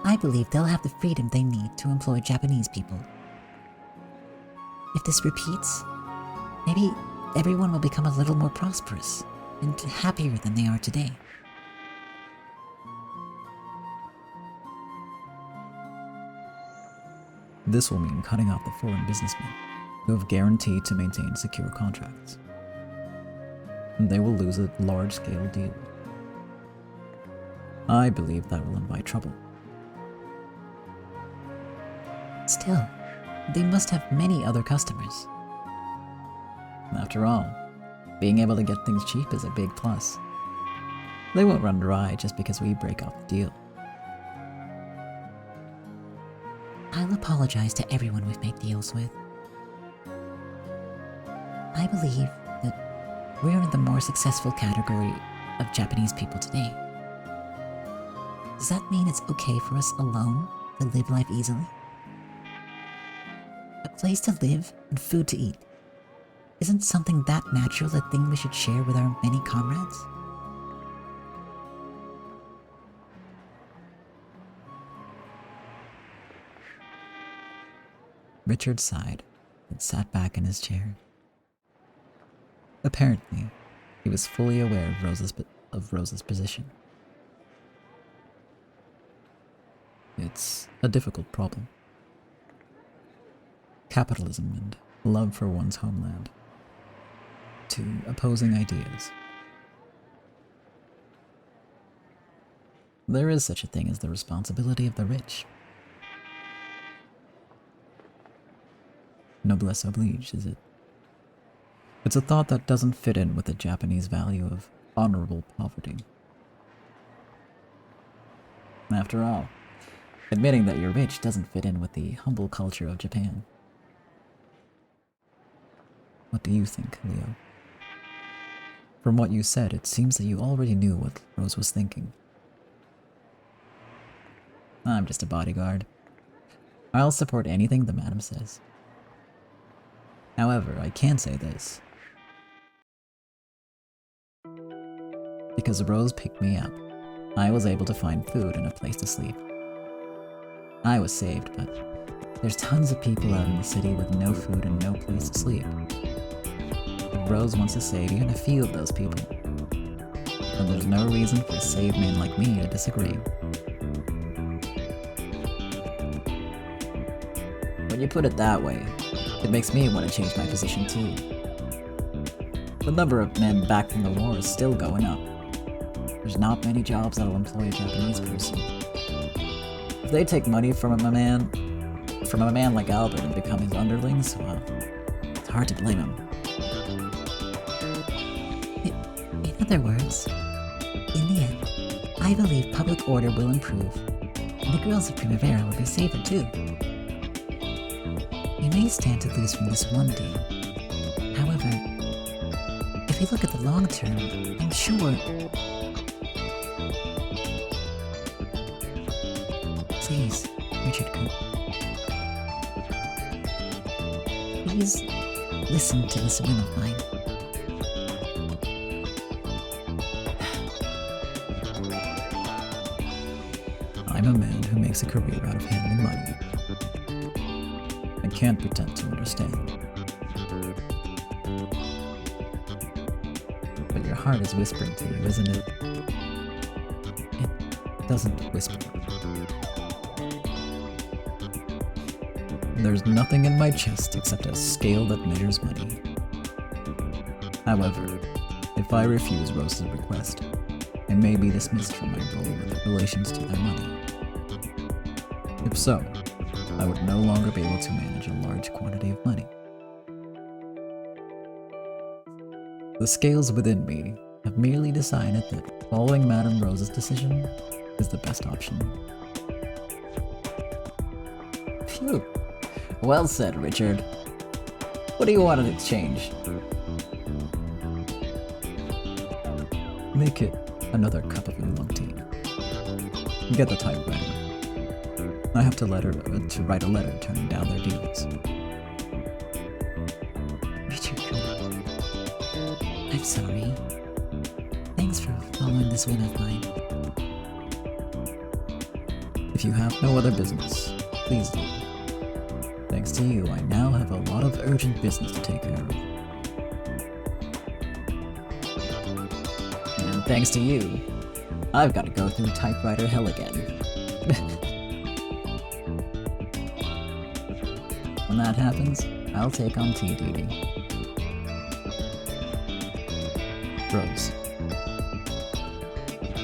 I believe they'll have the freedom they need to employ Japanese people. If this repeats, maybe everyone will become a little more prosperous and happier than they are today. This will mean cutting off the foreign businessmen who have guaranteed to maintain secure contracts. And they will lose a large-scale deal. I believe that will invite trouble. Still, they must have many other customers. After all, being able to get things cheap is a big plus. They won't run dry just because we break off the deal. I'll apologize to everyone we've made deals with. I believe that we're in the more successful category of Japanese people today. Does that mean it's okay for us alone to live life easily? A place to live and food to eat. Isn't something that natural a thing we should share with our many comrades? Richard sighed and sat back in his chair. Apparently, he was fully aware of Rosa's position. It's a difficult problem. Capitalism and love for one's homeland. Two opposing ideas. There is such a thing as the responsibility of the rich. Noblesse oblige, is it? It's a thought that doesn't fit in with the Japanese value of honorable poverty. After all, admitting that you're rich doesn't fit in with the humble culture of Japan. What do you think, Leo? From what you said, it seems that you already knew what Rose was thinking. I'm just a bodyguard. I'll support anything the madam says. However, I can say this. Because Rose picked me up, I was able to find food and a place to sleep. I was saved, but there's tons of people out in the city with no food and no place to sleep. Rose wants to save even a few of those people. And there's no reason for a saved man like me to disagree. When you put it that way, it makes me want to change my position too. The number of men back from the war is still going up. There's not many jobs that'll employ a Japanese person. If they take money from a man like Albert and become his underlings, well, it's hard to blame him. In other words, in the end, I believe public order will improve, and the girls of Primavera will be safer too. We may stand to lose from this one deal. However, if we look at the long term, I'm sure... Please, Richard-kun. Please listen to this whim of mine. I'm a man who makes a career out of handling money. I can't pretend to understand. But your heart is whispering to you, isn't it? It doesn't whisper. There's nothing in my chest except a scale that measures money. However, if I refuse Rose's request, I may be dismissed from my role with relations to their money. If so, I would no longer be able to manage a large quantity of money. The scales within me have merely decided that following Madame Rose's decision is the best option. Phew. Well said, Richard. What do you want in exchange? Make it another cup of oolong tea. Get the typewriter. I have to write a letter turning down their deals. Richard, I'm sorry. Thanks for following this whim of mine. If you have no other business, please do. Thanks to you, I now have a lot of urgent business to take care of. And thanks to you, I've got to go through typewriter hell again. When that happens, I'll take on tea duty. Rose.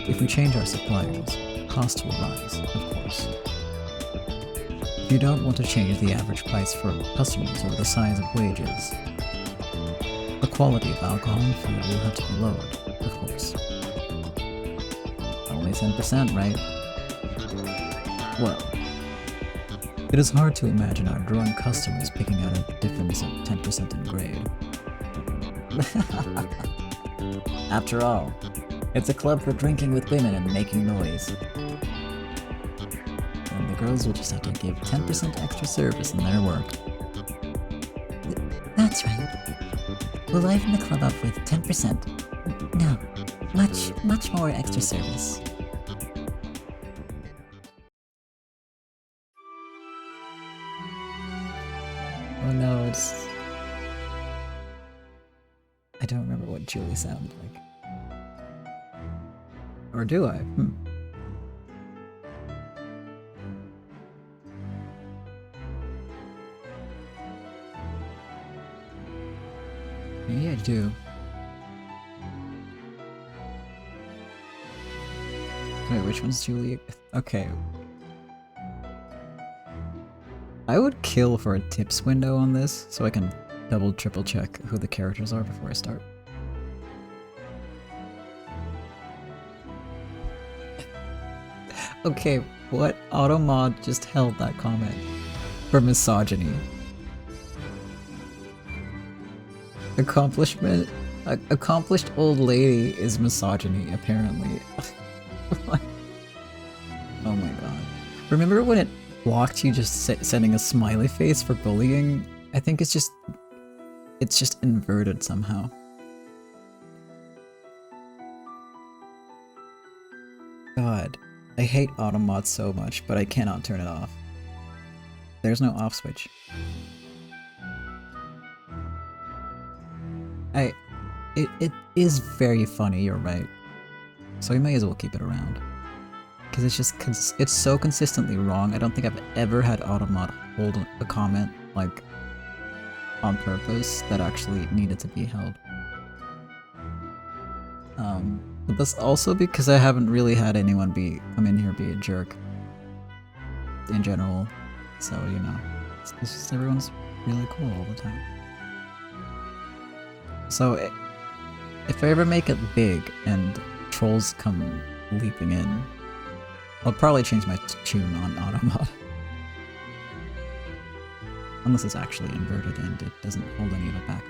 If we change our suppliers, costs will rise, of course. If you don't want to change the average price for customers or the size of wages, the quality of alcohol and food will have to be lowered, of course. Only 10%, right? Well, it is hard to imagine our growing customers picking out a difference of 10% in grade. After all, it's a club for drinking with women and making noise. And the girls will just have to give 10% extra service in their work. That's right. We'll liven the club up with 10%. No, much more extra service. Oh no, it's... I don't remember what Julie sounded like. Or do I? Maybe I do. Wait, which one's Julie? Okay. I would kill for a tips window on this, so I can double, triple check who the characters are before I start. Okay, what automod just held that comment for misogyny? Accomplished old lady is misogyny, apparently. Oh my god. Remember when it blocked you just sending a smiley face for bullying? I think it's just inverted somehow. God, I hate Automod so much, but I cannot turn it off. There's no off switch. It is very funny, you're right. So we may as well keep it around. Because it's just, it's so consistently wrong. I don't think I've ever had Automod hold a comment, like, on purpose that actually needed to be held. But that's also because I haven't really had anyone come in here be a jerk. In general. So, you know, it's just everyone's really cool all the time. So, if I ever make it big and trolls come leaping in, I'll probably change my tune on Automod. Unless it's actually inverted and it doesn't hold any of it back.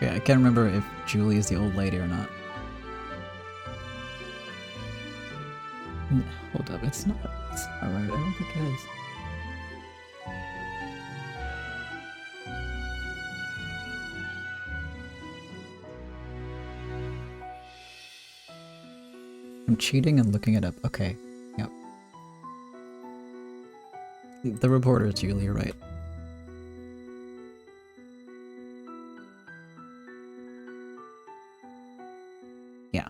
Yeah, I can't remember if Julie is the old lady or not. Hold up, it's not right, I don't think it is. I'm cheating and looking it up. Okay, yep. The reporter is Julie, you're right. Yeah.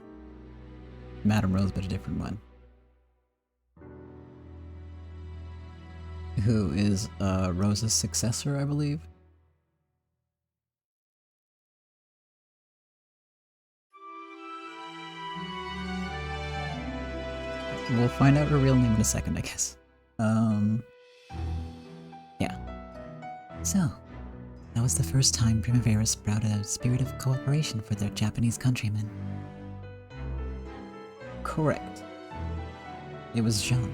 Madame Rose, but a different one. Who is Rose's successor, I believe. We'll find out her real name in a second, I guess. Yeah. So, that was the first time Primavera sprouted a spirit of cooperation for their Japanese countrymen. Correct. It was Jean.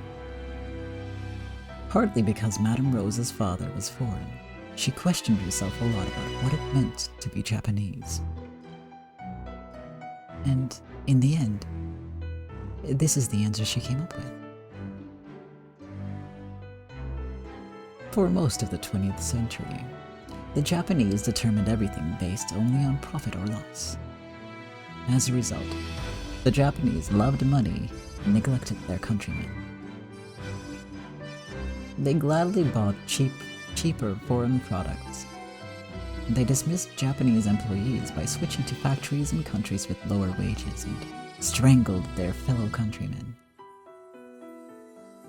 Partly because Madame Rose's father was foreign, she questioned herself a lot about what it meant to be Japanese. And, in the end, this is the answer she came up with. For most of the 20th century, the Japanese determined everything based only on profit or loss. As a result, the Japanese loved money and neglected their countrymen. They gladly bought cheaper foreign products. They dismissed Japanese employees by switching to factories in countries with lower wages and strangled their fellow countrymen.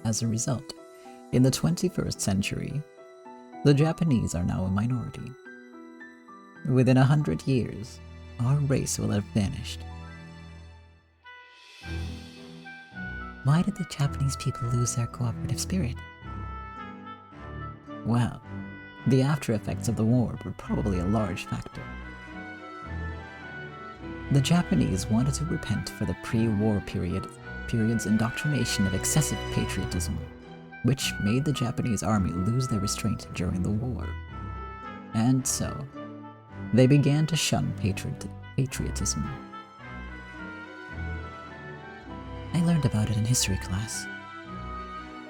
As a result, in the 21st century, the Japanese are now a minority. Within 100 years, our race will have vanished. Why did the Japanese people lose their cooperative spirit? Well, the after effects of the war were probably a large factor. The Japanese wanted to repent for the pre-war period's indoctrination of excessive patriotism, which made the Japanese army lose their restraint during the war. And so, they began to shun patriotism. I learned about it in history class.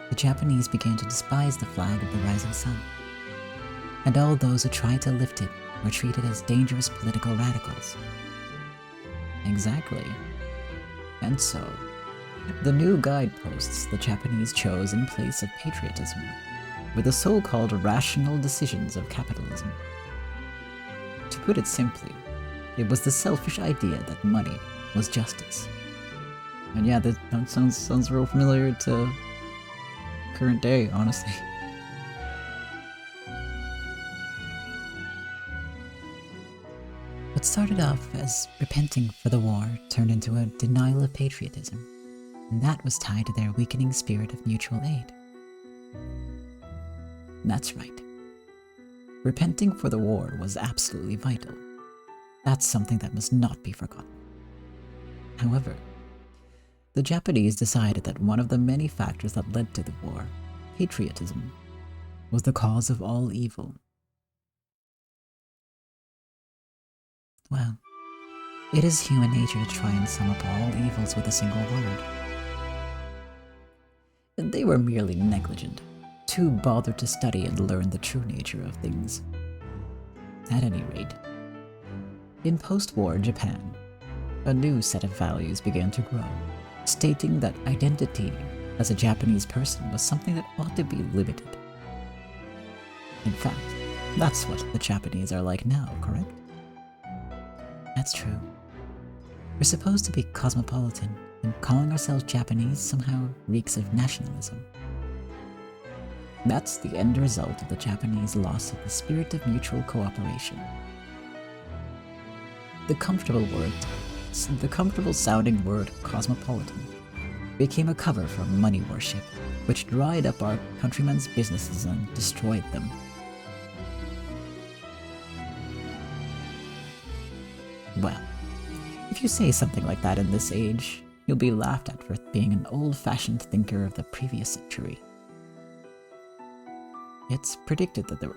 The Japanese began to despise the flag of the rising sun, and all those who tried to lift it were treated as dangerous political radicals. Exactly. And so, the new guideposts the Japanese chose in place of patriotism were the so-called rational decisions of capitalism. To put it simply, it was the selfish idea that money was justice. And yeah, that sounds real familiar to current day, honestly. What started off as repenting for the war turned into a denial of patriotism, and that was tied to their weakening spirit of mutual aid. That's right. Repenting for the war was absolutely vital. That's something that must not be forgotten. However, the Japanese decided that one of the many factors that led to the war, patriotism, was the cause of all evil. Well, it is human nature to try and sum up all evils with a single word. They were merely negligent, too bothered to study and learn the true nature of things. At any rate, In post-war Japan, a new set of values began to grow, stating that identity as a Japanese person was something that ought to be limited. In fact, that's what the Japanese are like now, correct? That's true. We're supposed to be cosmopolitan, and calling ourselves Japanese somehow reeks of nationalism. That's the end result of the Japanese loss of the spirit of mutual cooperation. The comfortable sounding word cosmopolitan became a cover for money worship, which dried up our countrymen's businesses and destroyed them. Well, if you say something like that in this age, you'll be laughed at for being an old-fashioned thinker of the previous century. It's predicted that there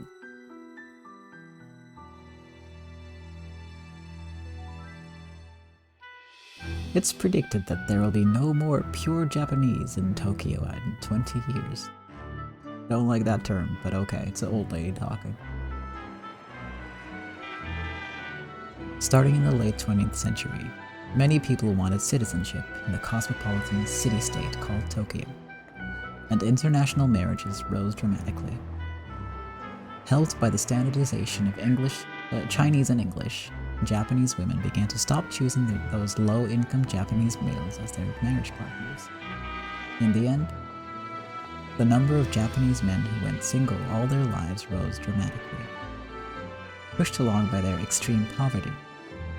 will be no more pure Japanese in Tokyo in 20 years. Don't like that term, but okay, it's an old lady talking. Starting in the late 20th century, many people wanted citizenship in the cosmopolitan city-state called Tokyo, and international marriages rose dramatically. Helped by the standardization of Chinese and English, Japanese women began to stop choosing those low-income Japanese males as their marriage partners. In the end, the number of Japanese men who went single all their lives rose dramatically. Pushed along by their extreme poverty,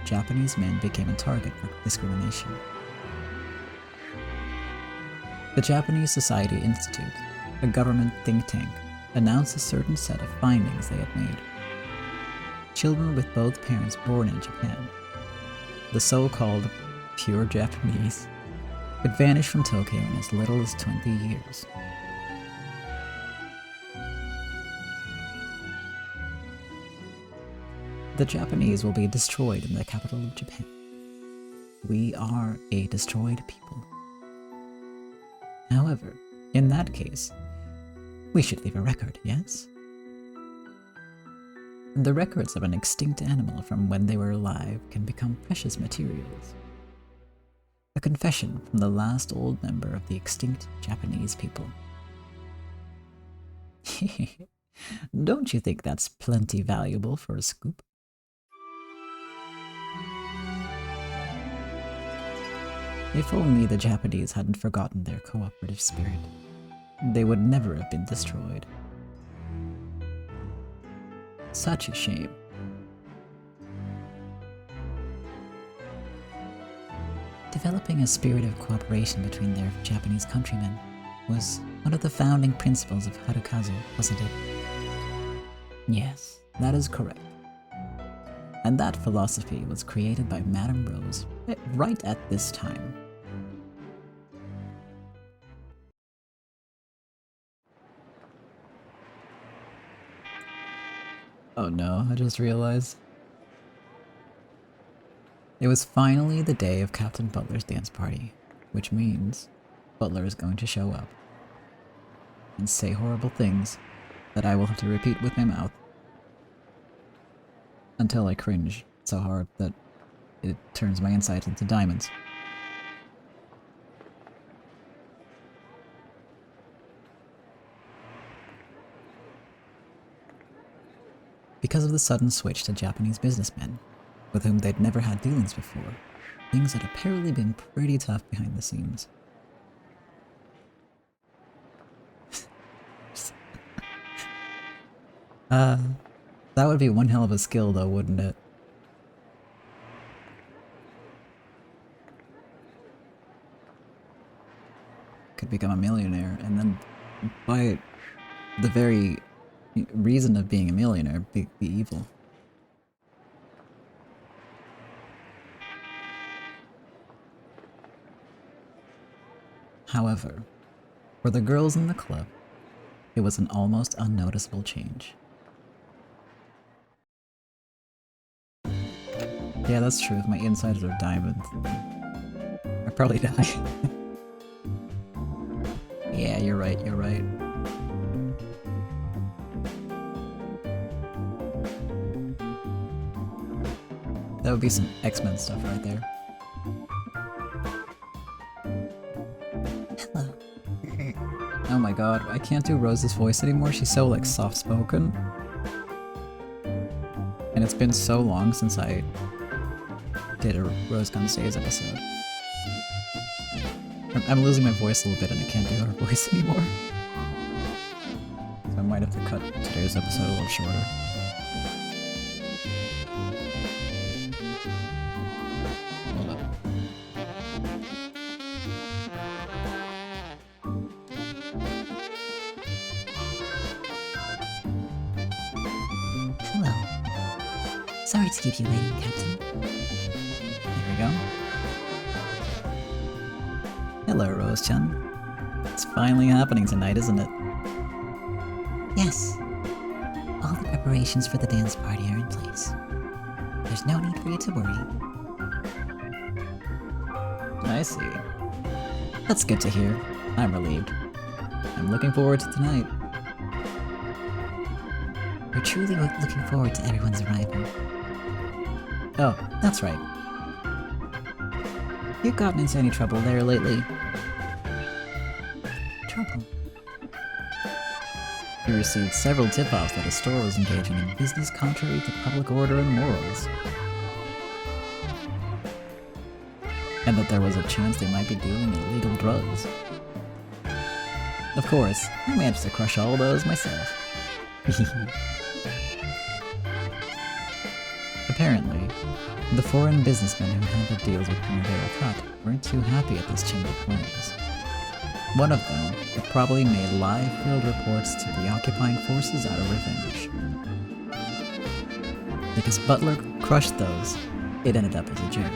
Japanese men became a target for discrimination. The Japanese Society Institute, a government think tank, announced a certain set of findings they had made. Children with both parents born in Japan, the so-called pure Japanese, could vanish from Tokyo in as little as 20 years. The Japanese will be destroyed in the capital of Japan. We are a destroyed people. However, in that case, we should leave a record, yes? The records of an extinct animal from when they were alive can become precious materials. A confession from the last old member of the extinct Japanese people. Don't you think that's plenty valuable for a scoop? If only the Japanese hadn't forgotten their cooperative spirit, they would never have been destroyed. Such a shame. Developing a spirit of cooperation between their Japanese countrymen was one of the founding principles of Harukazu, wasn't it? Yes, that is correct. And that philosophy was created by Madame Rose right at this time. Oh no, I just realized. It was finally the day of Captain Butler's dance party, which means Butler is going to show up and say horrible things that I will have to repeat with my mouth until I cringe so hard that it turns my insides into diamonds. Because of the sudden switch to Japanese businessmen, with whom they'd never had dealings before, things had apparently been pretty tough behind the scenes. That would be one hell of a skill though, wouldn't it? Could become a millionaire, and then by the very reason of being a millionaire, be evil. However, for the girls in the club, it was an almost unnoticeable change. Yeah, that's true. If my insides are diamonds, I'd probably die. Yeah, you're right, you're right. That would be some X-Men stuff right there. Hello. Oh my god, I can't do Rose's voice anymore. She's so like soft-spoken. And it's been so long since I did a Rose Gun Stays episode. I'm losing my voice a little bit and I can't do her voice anymore. So I might have to cut today's episode a little shorter. Hold up. Hello. Sorry to keep you waiting, Captain. Here we go. Hello, Rose-chan. It's finally happening tonight, isn't it? Yes. All the preparations for the dance party are in place. There's no need for you to worry. I see. That's good to hear. I'm relieved. I'm looking forward to tonight. We're truly looking forward to everyone's arrival. Oh, that's right. You gotten into any trouble there lately? Trouble. We received several tip-offs that a store was engaging in business contrary to public order and morals. And that there was a chance they might be dealing illegal drugs. Of course, I managed to crush all those myself. Apparently, the foreign businessmen who had the deals with Primavera Cut weren't too happy at this change of plans. One of them had probably made live field reports to the occupying forces out of revenge. Because Butler crushed those, it ended up as a joke.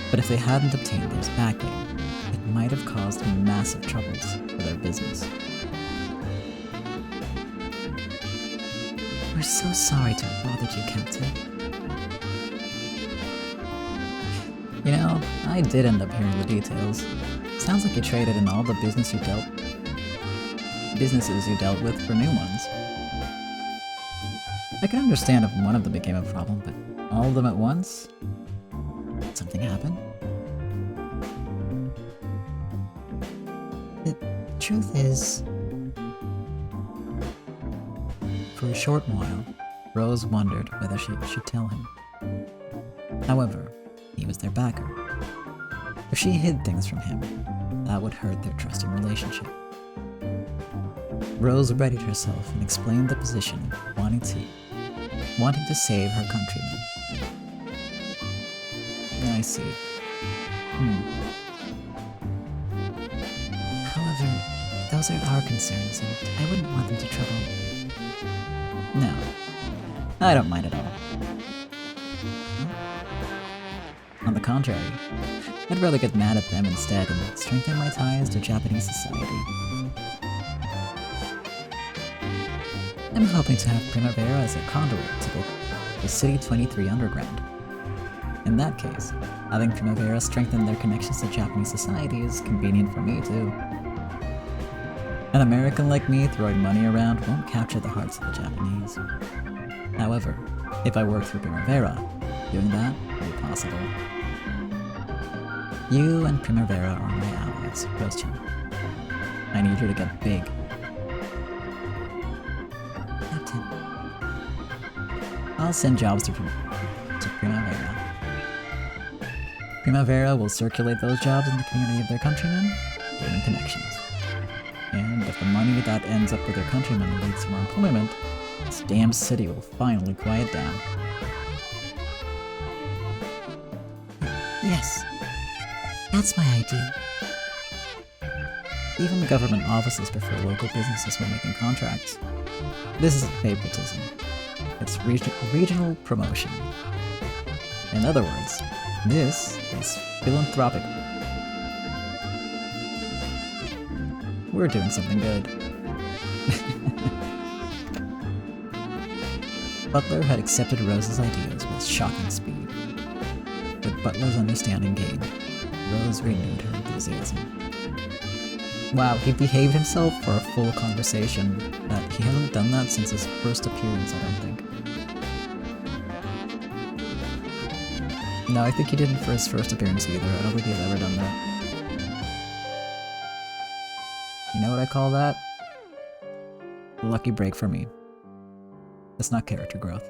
But if they hadn't obtained their backing, it might have caused massive troubles for their business. We're so sorry to have bothered you, Captain. You know, I did end up hearing the details. Sounds like you traded in all the businesses you dealt with for new ones. I can understand if one of them became a problem, but all of them at once? Did something happen? The truth is, For a short while, Rose wondered whether she should tell him. However, he was their backer. If she hid things from him, that would hurt their trusting relationship. Rose readied herself and explained the position of wanting to save her countrymen. I see. however, those are our concerns, and I wouldn't want them to trouble. No, I don't mind at all. On the contrary, I'd rather get mad at them instead and strengthen my ties to Japanese society. I'm hoping to have Primavera as a conduit to the City 23 Underground. In that case, having Primavera strengthen their connections to Japanese society is convenient for me too. An American like me throwing money around won't capture the hearts of the Japanese. However, if I work through Primavera, doing that will be possible. You and Primavera are my allies, Rose-chan. I need you to get big. Captain, I'll send jobs to Primavera. Primavera will circulate those jobs in the community of their countrymen, gaining connections. And if the money that ends up with their countrymen leads to more employment, this damn city will finally quiet down. yes. That's my idea. Even government offices prefer local businesses when making contracts. This isn't favoritism. It's regional promotion. In other words, this is philanthropic. We're doing something good. Butler had accepted Rose's ideas with shocking speed. With Butler's understanding gained, Rose renewed her enthusiasm. Wow, he behaved himself for a full conversation. That he hasn't done that since his first appearance, I don't think. No, I think he didn't for his first appearance either. I don't think he's ever done that. You know what I call that? Lucky break for me. That's not character growth.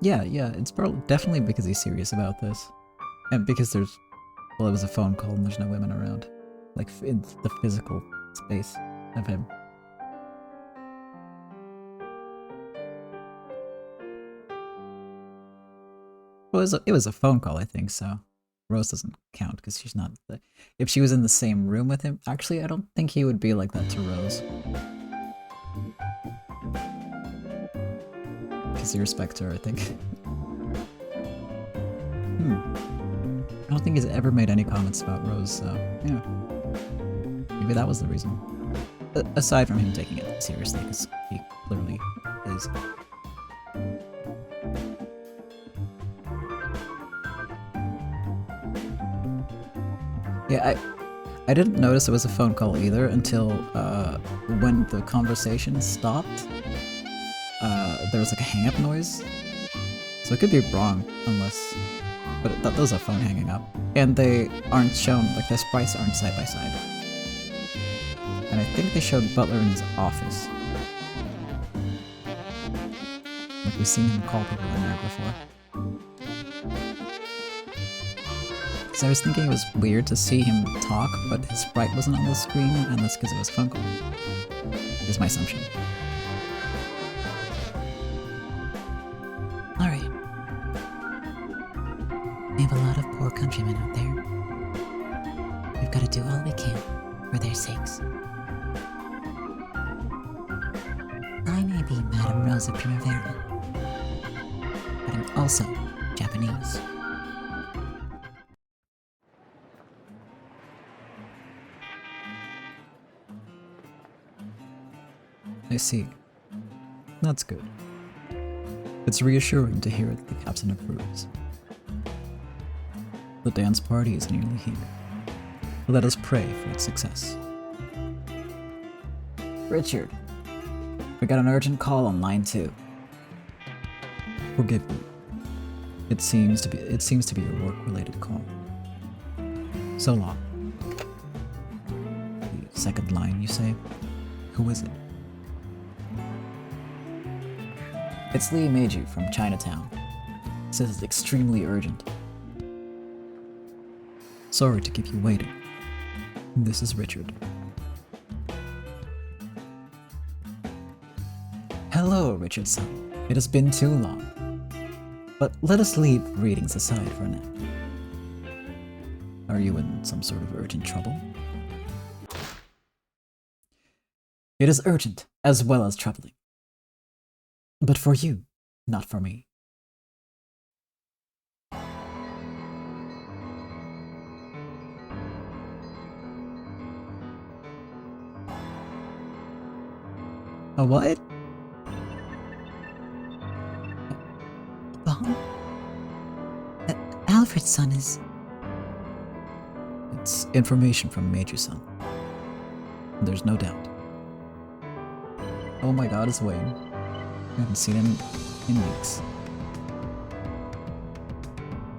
Yeah, it's definitely because he's serious about this. And because there's... Well, it was a phone call and there's no women around. Like, in the physical space of him. Well, it was a phone call, I think, so... Rose doesn't count because she's not... If she was in the same room with him... Actually, I don't think he would be like that to Rose. Because he respects her, I think. I don't think he's ever made any comments about Rose, so yeah. Maybe that was the reason. Aside from him taking it seriously, because he clearly is. Yeah, I didn't notice it was a phone call either until when the conversation stopped. There was like a hang-up noise. So it could be wrong, unless... But that was a phone hanging up. And they aren't shown, like the sprites aren't side by side. And I think they showed Butler in his office. Like we've seen him call people in there before. So I was thinking it was weird to see him talk, but his sprite wasn't on the screen, and that's because it was a phone call. Is my assumption. We have a lot of poor countrymen out there. We've got to do all we can for their sakes. I may be Madame Rose of Primavera, but I'm also Japanese. I see. That's good. It's reassuring to hear that the captain approves. The dance party is nearly here. Let us pray for its success. Richard, we got an urgent call on line 2. Forgive me. It seems to be a work-related call. So long. The second line, you say? Who is it? It's Lee Meiju from Chinatown. Says it's extremely urgent. Sorry to keep you waiting. This is Richard. Hello, Richardson. It has been too long. But let us leave readings aside for now. Are you in some sort of urgent trouble? It is urgent, as well as troubling. But for you, not for me. A what? Bomb? Alfred's son is... It's information from Meiju-san. There's no doubt. Oh my god, it's Wayne. I haven't seen him in weeks.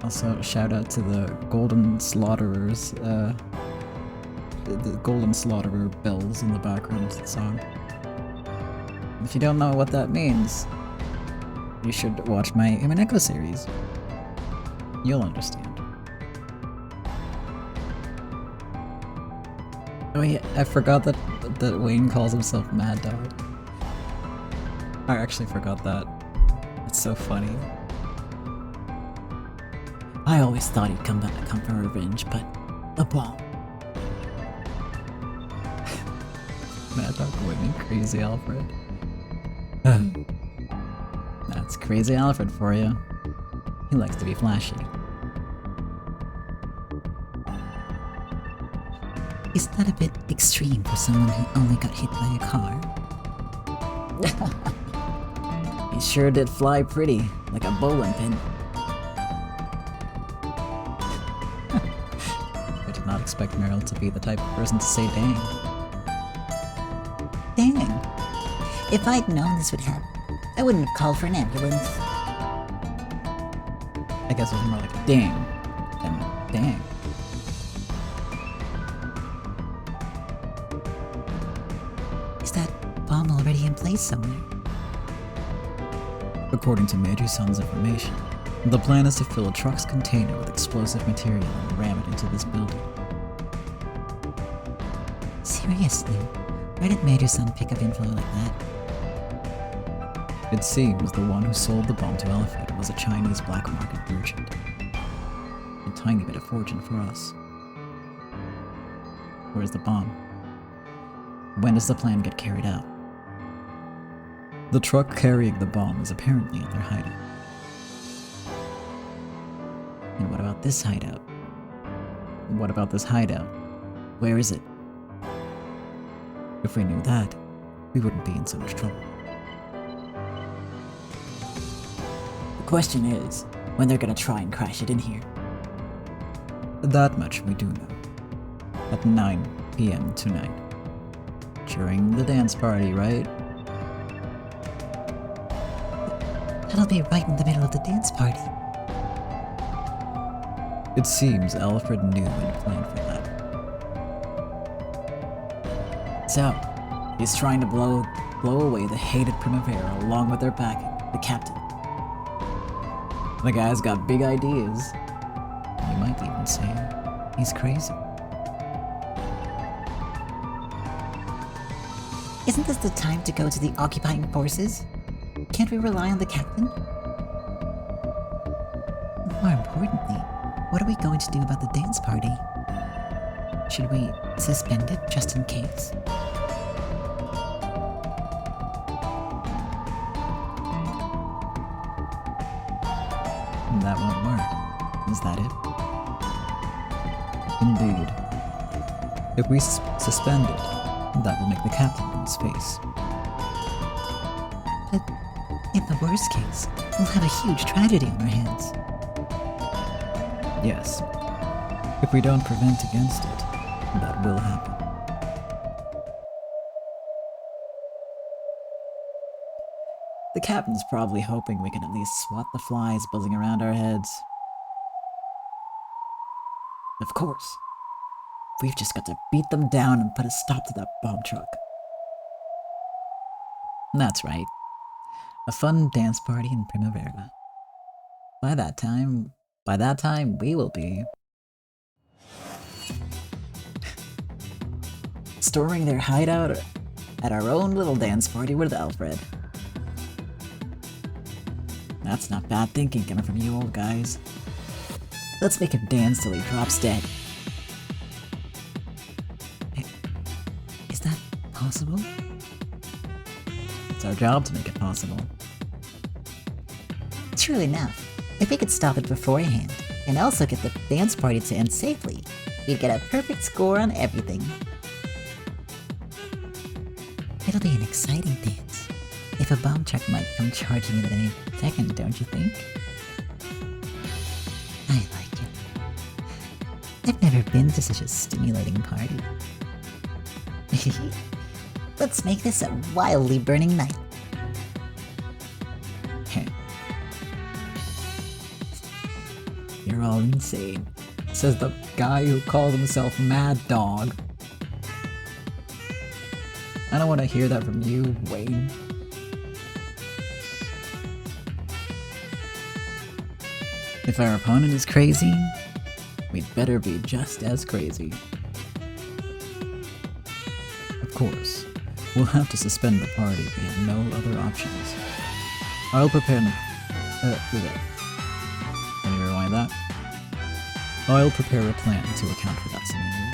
Also, shout out to the Golden Slaughterers, the Golden Slaughterer bells in the background of the song. If you don't know what that means, you should watch my Echo series. You'll understand. Oh yeah, I forgot that Wayne calls himself Mad Dog. I actually forgot that. It's so funny. I always thought he'd come for revenge, but a bomb. Mad Dog Wayne, Crazy Alfred. That's Crazy Alfred for you. He likes to be flashy. Is that a bit extreme for someone who only got hit by a car? He sure did fly pretty, like a bowling pin. I did not expect Meryl to be the type of person to say dang. Dang! If I'd known this would happen, I wouldn't have called for an ambulance. I guess it was more like dang than dang. Is that bomb already in place somewhere? According to Meiju-san's information, the plan is to fill a truck's container with explosive material and ram it into this building. Seriously? Where did Meiju-san pick up info like that? It seems the one who sold the bomb to Alfred was a Chinese black market merchant. A tiny bit of fortune for us. Where's the bomb? When does the plan get carried out? The truck carrying the bomb is apparently in their hideout. And what about this hideout? What about this hideout? Where is it? If we knew that, we wouldn't be in so much trouble. The question is, when they're gonna try and crash it in here. That much we do know. At 9 p.m. tonight. During the dance party, right? That'll be right in the middle of the dance party. It seems Alfred knew and planned for that. So, he's trying to blow away the hated Primavera along with their backing, the captain. The guy's got big ideas. You might even say he's crazy. Isn't this the time to go to the occupying forces? Can't we rely on the captain? More importantly, what are we going to do about the dance party? Should we suspend it just in case? That won't work. Is that it? Indeed. If we suspend it, that will make the captain lose face. But in the worst case, we'll have a huge tragedy on our hands. Yes. If we don't prevent against it, that will happen. The captain's probably hoping we can at least swat the flies buzzing around our heads. Of course. We've just got to beat them down and put a stop to that bomb truck. That's right. A fun dance party in Primavera. By that time, we will be storing their hideout at our own little dance party with Alfred. That's not bad thinking coming from you old guys. Let's make him dance till he drops dead. Is that possible? It's our job to make it possible. True enough. If we could stop it beforehand, and also get the dance party to end safely, we'd get a perfect score on everything. It'll be an exciting dance. If a bomb truck might come charging in at any second, don't you think? I like it. I've never been to such a stimulating party. Let's make this a wildly burning night. You're all insane, says the guy who calls himself Mad Dog. I don't want to hear that from you, Wayne. If our opponent is crazy, we'd better be just as crazy. Of course, we'll have to suspend the party. We have no other options. I'll prepare Can you rewind that? I'll prepare a plan to account for that scenario.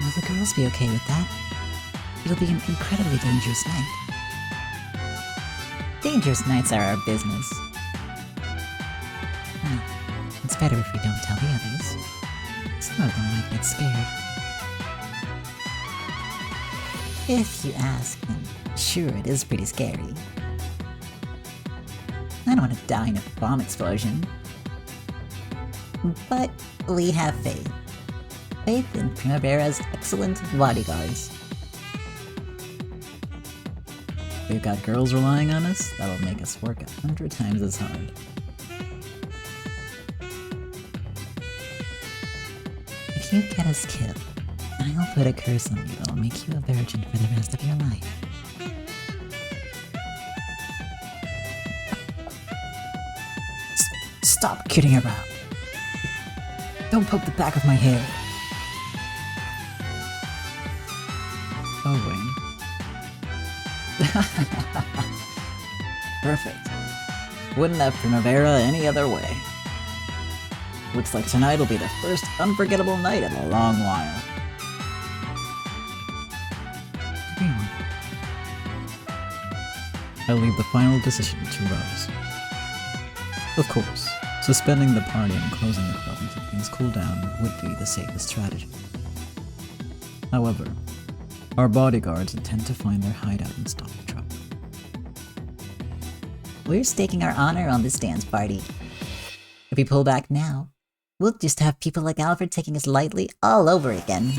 Will the girls be okay with that? It'll be an incredibly dangerous night. Dangerous nights are our business. Well, it's better if we don't tell the others. Some of them might get scared. If you ask, then sure, it is pretty scary. I don't want to die in a bomb explosion. But we have faith. Faith in Primavera's excellent bodyguards. We've got girls relying on us, that'll make us work 100 times as hard. If you get us killed, I'll put a curse on you that'll make you a virgin for the rest of your life. Stop kidding around. Don't poke the back of my hair. Oh, Wayne. Perfect. Wouldn't have Primavera any other way. Looks like tonight will be the first unforgettable night in a long while. Everyone, I leave the final decision to Rose. Of course, suspending the party and closing the club until things cool down would be the safest strategy. However, our bodyguards intend to find their hideout and stop the truck. we're staking our honor on this dance party. If we pull back now, we'll just have people like Alfred taking us lightly all over again.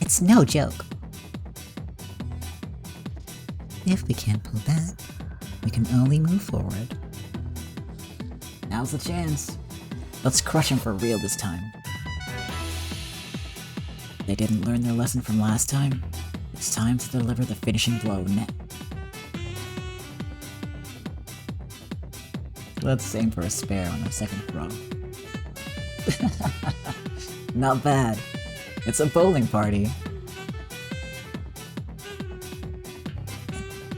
It's no joke. If we can't pull back, we can only move forward. Now's the chance. Let's crush him for real this time. They didn't learn their lesson from last time. It's time to deliver the finishing blow now. Let's aim for a spare on our second throw. Not bad. It's a bowling party.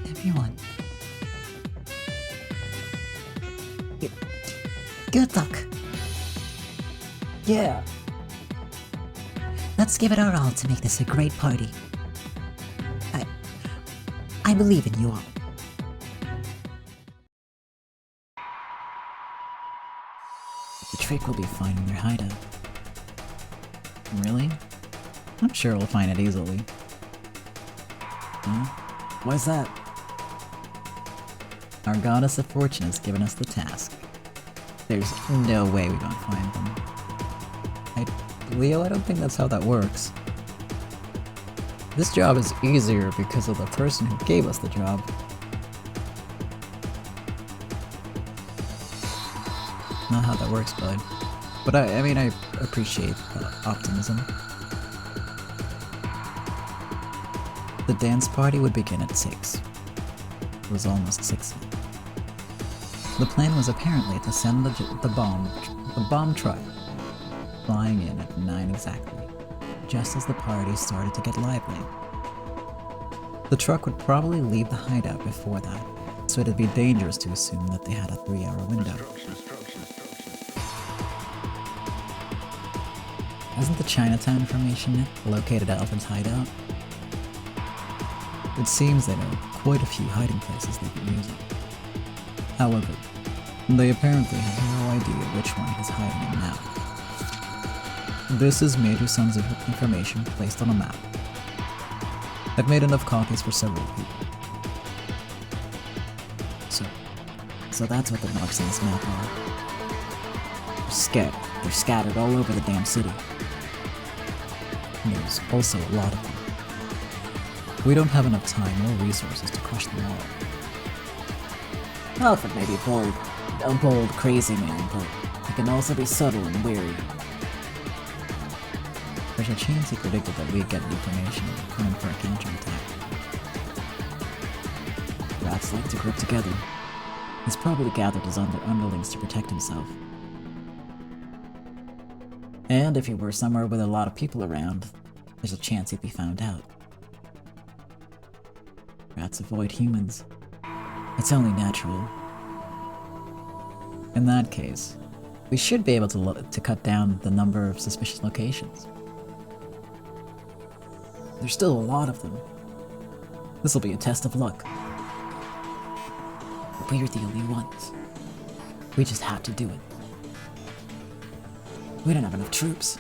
Everyone. Good luck. Yeah. Let's give it our all to make this a great party. I believe in you all. The trick will be finding their hideout. Really? I'm sure we'll find it easily. Huh? Why's that? Our goddess of fortune has given us the task. There's no way we won't find them. Leo, I don't think that's how that works. This job is easier because of the person who gave us the job. Not how that works, bud. But I mean, I appreciate optimism. The dance party would begin at 6. It was almost 6. The plan was apparently to send the bomb truck flying in at 9 exactly, just as the party started to get lively. The truck would probably leave the hideout before that, so it'd be dangerous to assume that they had a 3-hour window. Isn't the Chinatown formation located at Alfred's hideout? It seems they know quite a few hiding places they could use it. However, they apparently have no idea which one is hiding in now. This is major sums of information placed on a map. I've made enough copies for several people. So that's what the marks on this map are. They're scattered all over the damn city. And there's also a lot of them. We don't have enough time or resources to crush them all. Alfred may be a bold, crazy man, but he can also be subtle and wary. There's a chance he predicted that we'd get information and come in for a counterattack. Rats like to group together. He's probably gathered his underlings to protect himself. And if he were somewhere with a lot of people around, there's a chance he'd be found out. Rats avoid humans. It's only natural. In that case, we should be able to cut down the number of suspicious locations. There's still a lot of them. This'll be a test of luck. But we're the only ones. We just have to do it. We don't have enough troops.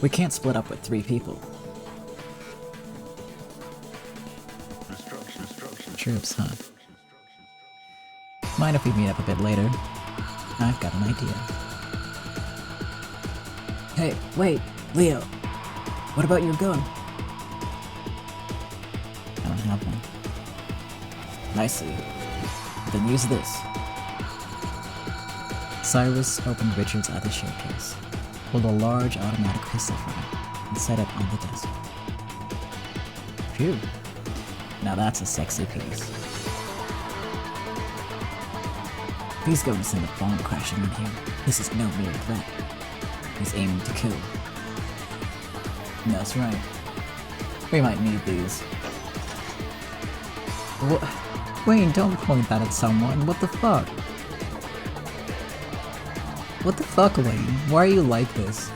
We can't split up with 3 people. Troops, huh? Mind if we meet up a bit later? I've got an idea. Hey, wait, Leo. What about your gun? I don't have one. Nicely. Then use this. Cyrus opened Richard's other showcase, pulled a large automatic pistol from it, and set it on the desk. Phew. Now that's a sexy piece. He's going to send a bomb crashing in here. This is no mere threat. He's aiming to kill. That's right. We might need these. Wayne, don't point that at someone. What the fuck? What the fuck, Wayne? Why are you like this?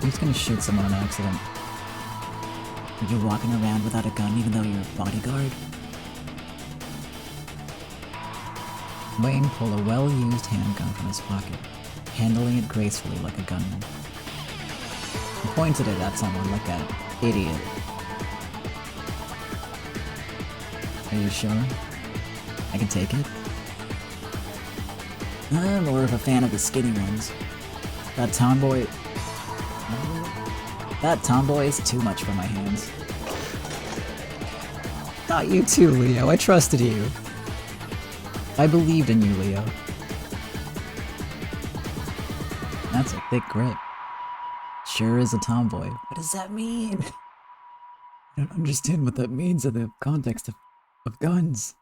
Who's gonna shoot someone on accident? Are you walking around without a gun even though you're a bodyguard? Wayne pulled a well-used handgun from his pocket, handling it gracefully like a gunman. He pointed it at someone like an idiot. Are you sure? I can take it? I'm more of a fan of the skinny ones. That tomboy is too much for my hands. Not you too, Leo. I trusted you. I believed in you, Leo. That's a thick grip. Sure is a tomboy. What does that mean? I don't understand what that means in the context of guns.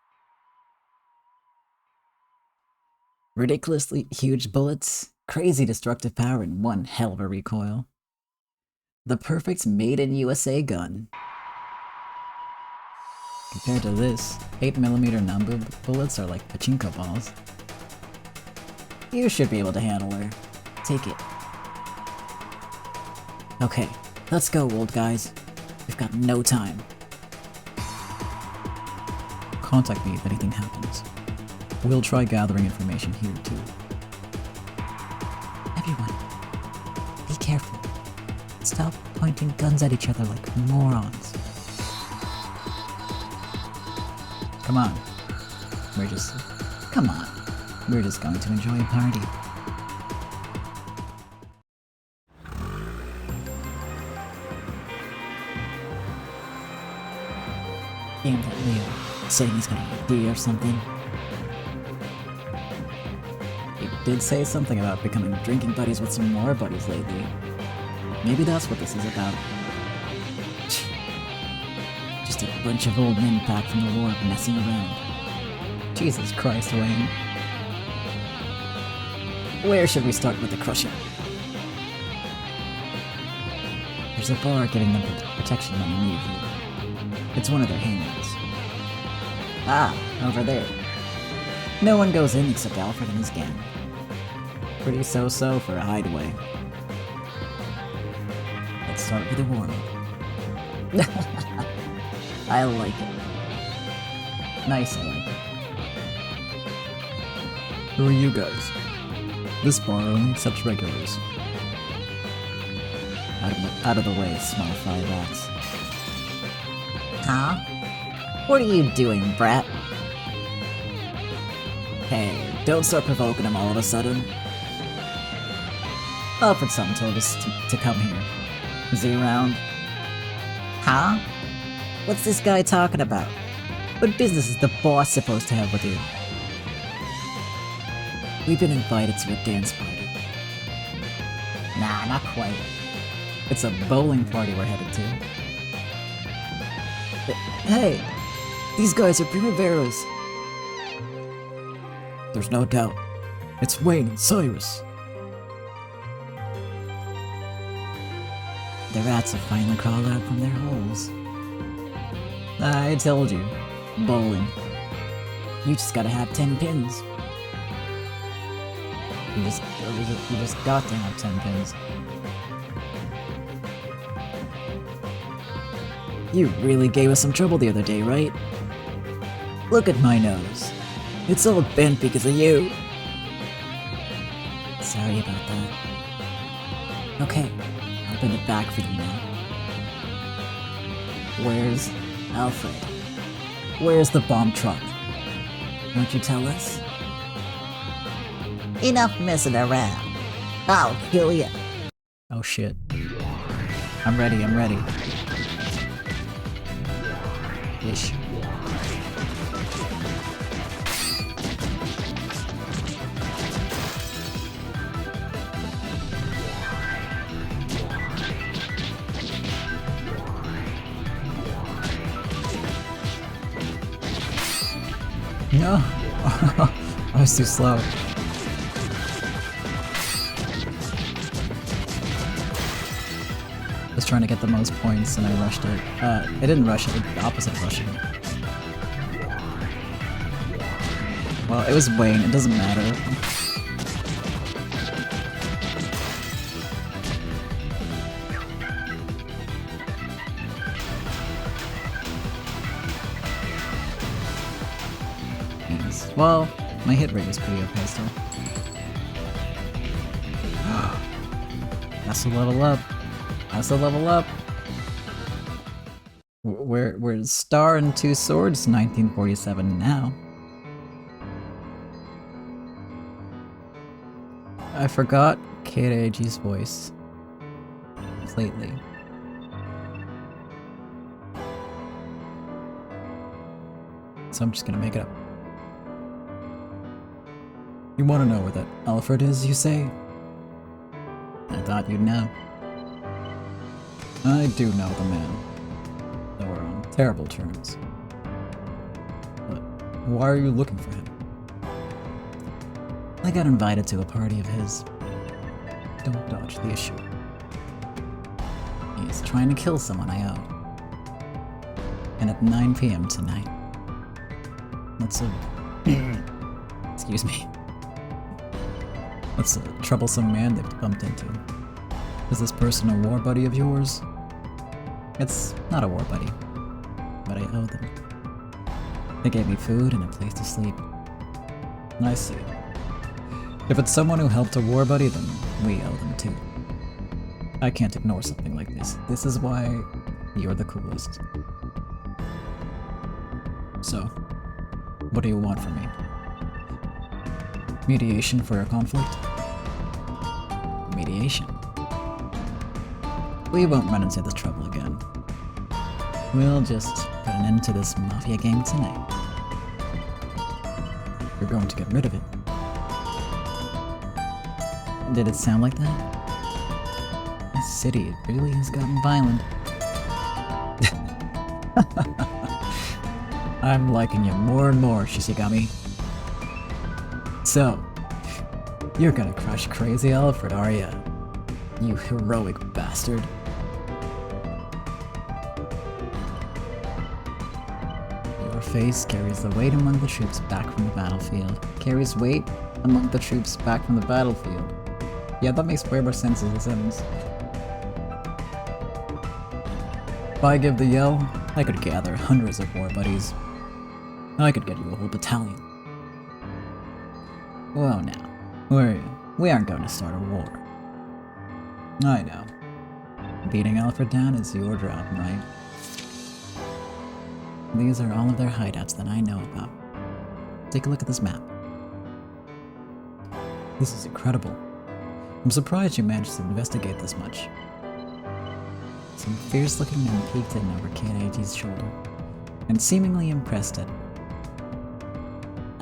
Ridiculously huge bullets, crazy destructive power, and one hell of a recoil. The perfect made-in-USA gun. Compared to this, 8mm number bullets are like pachinko balls. You should be able to handle her. Take it. Okay, let's go, old guys. We've got no time. Contact me if anything happens. We'll try gathering information here, too. Everyone, be careful. Stop pointing guns at each other like morons. Come on. We're just going to enjoy a party. Damn that Leo, saying he's gonna be or something. He did say something about becoming drinking buddies with some more buddies lately. Maybe that's what this is about. Just a bunch of old men back from the war messing around. Jesus Christ, Wayne. Where should we start with the crushing? There's a bar giving them the protection they need here. It's one of their hangouts. Ah, over there. No one goes in except Alfred and his gang. Pretty so-so for a hideaway. Let's start with a warm-up. I like it. Nice, I like it. Who are you guys? This bar only accepts regulars. Out of the way, small fry rats. Huh? What are you doing, brat? Hey, don't start provoking him all of a sudden. Alfred something told us to come here. Is he around? Huh? What's this guy talking about? What business is the boss supposed to have with you? We've been invited to a dance party. Nah, not quite. It's a bowling party we're headed to. Hey, these guys are Primaveras. There's no doubt. It's Wayne and Cyrus. The rats have finally crawled out from their holes. I told you. Bowling. You just gotta have 10 pins. You just got to have 10 pins. You really gave us some trouble the other day, right? Look at my nose. It's all bent because of you. Sorry about that. Okay, I'll bend it back for you now. Where's Alfred? Where's the bomb truck? Won't you tell us? Enough messing around. I'll kill you. Oh shit. I'm ready. issue. No! I was too slow. I was trying to get the most points and I rushed it. I didn't rush it, the opposite of rushing it. Well, it was Wayne, it doesn't matter. Well, my hit rate is pretty okay still. That's a level up. That's a level up. We're Star and Two Swords 1947 now. I forgot Keireiji's voice completely. So I'm just gonna make it up. You want to know where that Alfred is, you say? I thought you'd know. I do know the man. Though we're on terrible terms. But why are you looking for him? I got invited to a party of his. Don't dodge the issue. He's trying to kill someone I owe. And at 9 PM tonight. That's a... Excuse me. That's a troublesome man they've bumped into. Is this person a war buddy of yours? It's not a war buddy, but I owe them. They gave me food and a place to sleep. I see. If it's someone who helped a war buddy, then we owe them too. I can't ignore something like this. This is why you're the coolest. So, what do you want from me? Mediation for a conflict? Mediation. We won't run into this trouble again. We'll just put an end to this mafia game tonight. You're going to get rid of it. Did it sound like that? This city really has gotten violent. I'm liking you more and more, Shishigami. So, you're gonna crush Crazy Alfred, are ya? You heroic bastard. Your face carries the weight among the troops back from the battlefield. Carries weight among the troops back from the battlefield. Yeah, that makes way more sense as a sentence. If I give the yell, I could gather hundreds of war buddies. I could get you a whole battalion. Whoa now, we aren't going to start a war. I know. Beating Alfred down is your job, right? These are all of their hideouts that I know about. Take a look at this map. This is incredible. I'm surprised you managed to investigate this much. Some fierce-looking men peeked in over Keireiji's shoulder, and seemingly impressed at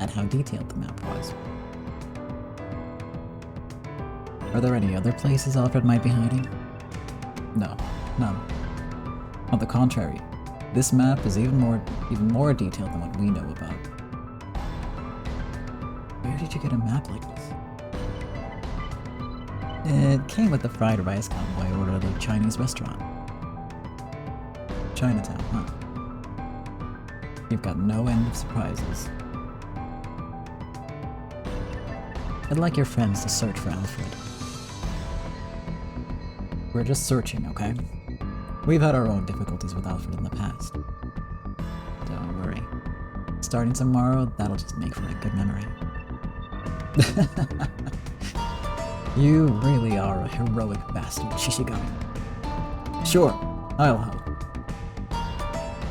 how detailed the map was. Are there any other places Alfred might be hiding? No, none. On the contrary, this map is even more detailed than what we know about. Where did you get a map like this? It came with the fried rice convoy I ordered at a Chinese restaurant. Chinatown, huh? You've got no end of surprises. I'd like your friends to search for Alfred. We're just searching, okay? We've had our own difficulties with Alfred in the past. Don't worry. Starting tomorrow, that'll just make for a good memory. You really are a heroic bastard, Shishigami. Sure, I'll help.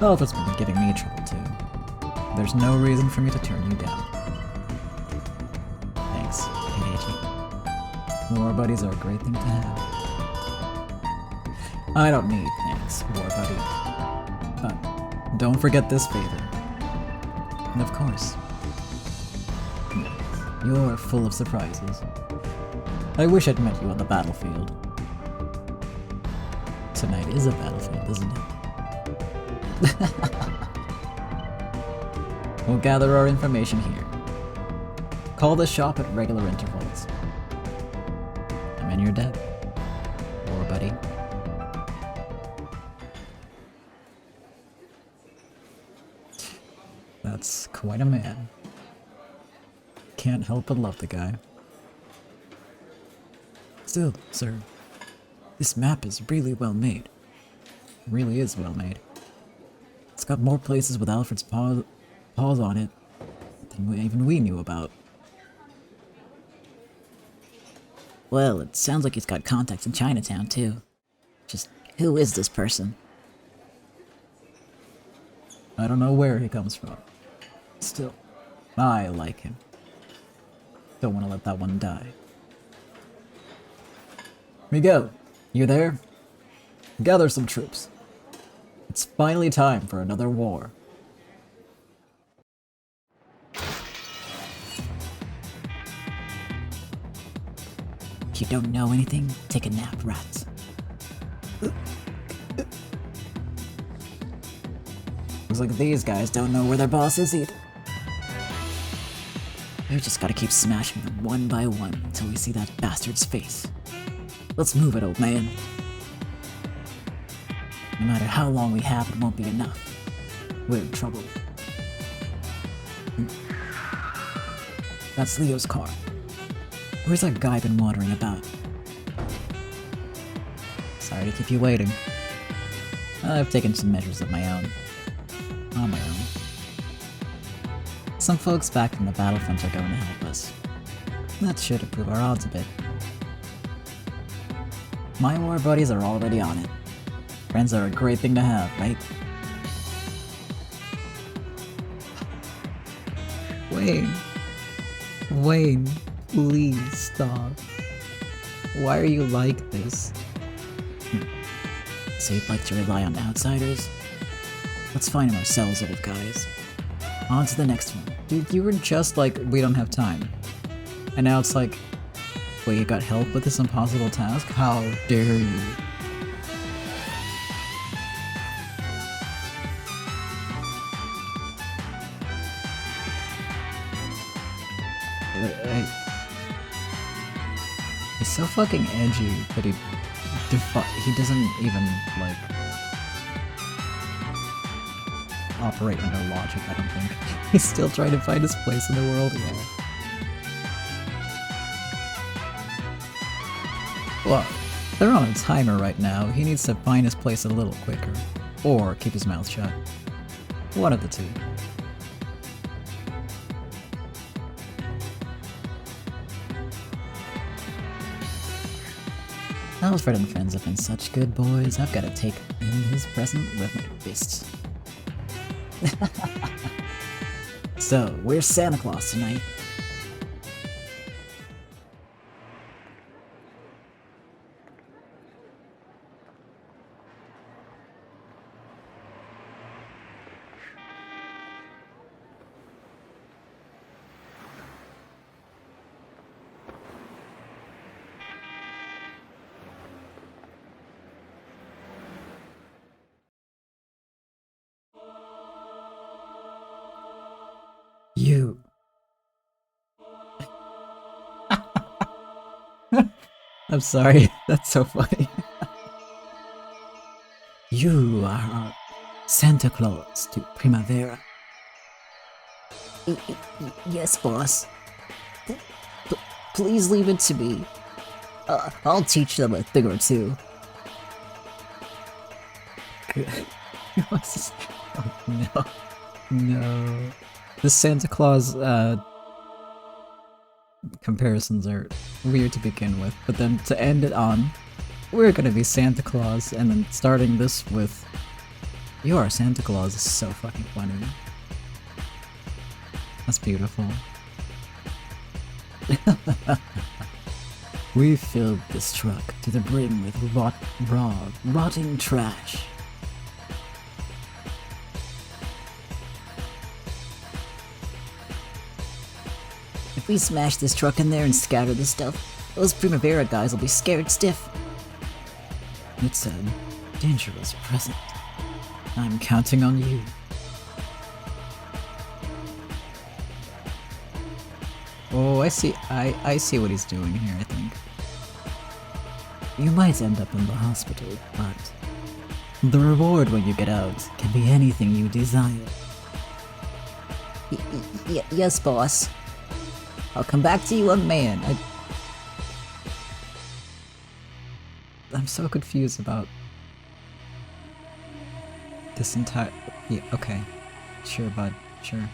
Alfred's been giving me trouble too. There's no reason for me to turn you down. Thanks, Keireiji. War buddies are a great thing to have. I don't need thanks, war buddy. But Don't forget this favor. And of course, you're full of surprises. I wish I'd met you on the battlefield. Tonight is a battlefield, isn't it? We'll gather our information here. Call the shop at regular intervals. And then you're dead. War buddy. That's quite a man. Can't help but love the guy. Still, sir, this map is really well made. It really is well made. It's got more places with Alfred's paws on it than even we knew about. Well, it sounds like he's got contacts in Chinatown, too. Just, who is this person? I don't know where he comes from. Still, I like him. Don't want to let that one die. Miguel, you there? Gather some troops. It's finally time for another war. If you don't know anything, take a nap, rats. Looks like these guys don't know where their boss is either. We just gotta keep smashing them one by one until we see that bastard's face. Let's move it, old man. No matter how long we have, it won't be enough. We're in trouble. That's Leo's car. Where's that guy been wandering about? Sorry to keep you waiting. I've taken some measures of my own. On my own. Some folks back from the battlefront are going to help us. That should improve our odds a bit. My war buddies are already on it. Friends are a great thing to have, right? Wayne, please stop. Why are you like this? So you'd like to rely on outsiders? Let's find them ourselves, old guys. On to the next one. Dude, you were just like, we don't have time. And now it's like, wait, you got help with this impossible task? How dare you? He's so fucking edgy that he doesn't even, like, operate under logic, I don't think. He's still trying to find his place in the world, yeah. Well, they're on a timer right now. He needs to find his place a little quicker. Or keep his mouth shut. One of the two. Alfred and friends have been such good boys, I've got to take in his present with my fists. So, where's Santa Claus tonight? You. I'm sorry, that's so funny. You are Santa Claus to Primavera. Yes, boss. Please leave it to me. I'll teach them a thing or two. Oh, no. The Santa Claus comparisons are weird to begin with, but then to end it on, we're gonna be Santa Claus, and then starting this with, you are Santa Claus is so fucking funny. That's beautiful. We filled this truck to the brim with rotting trash. we smash this truck in there and scatter this stuff, those Primavera guys will be scared stiff. It's a dangerous present. I'm counting on you. Oh, I see. I see what he's doing here, I think. You might end up in the hospital, but the reward when you get out can be anything you desire. Yes, boss. I'll come back to you a man. I'm so confused about this entire... Yeah, okay. Sure, bud. Sure.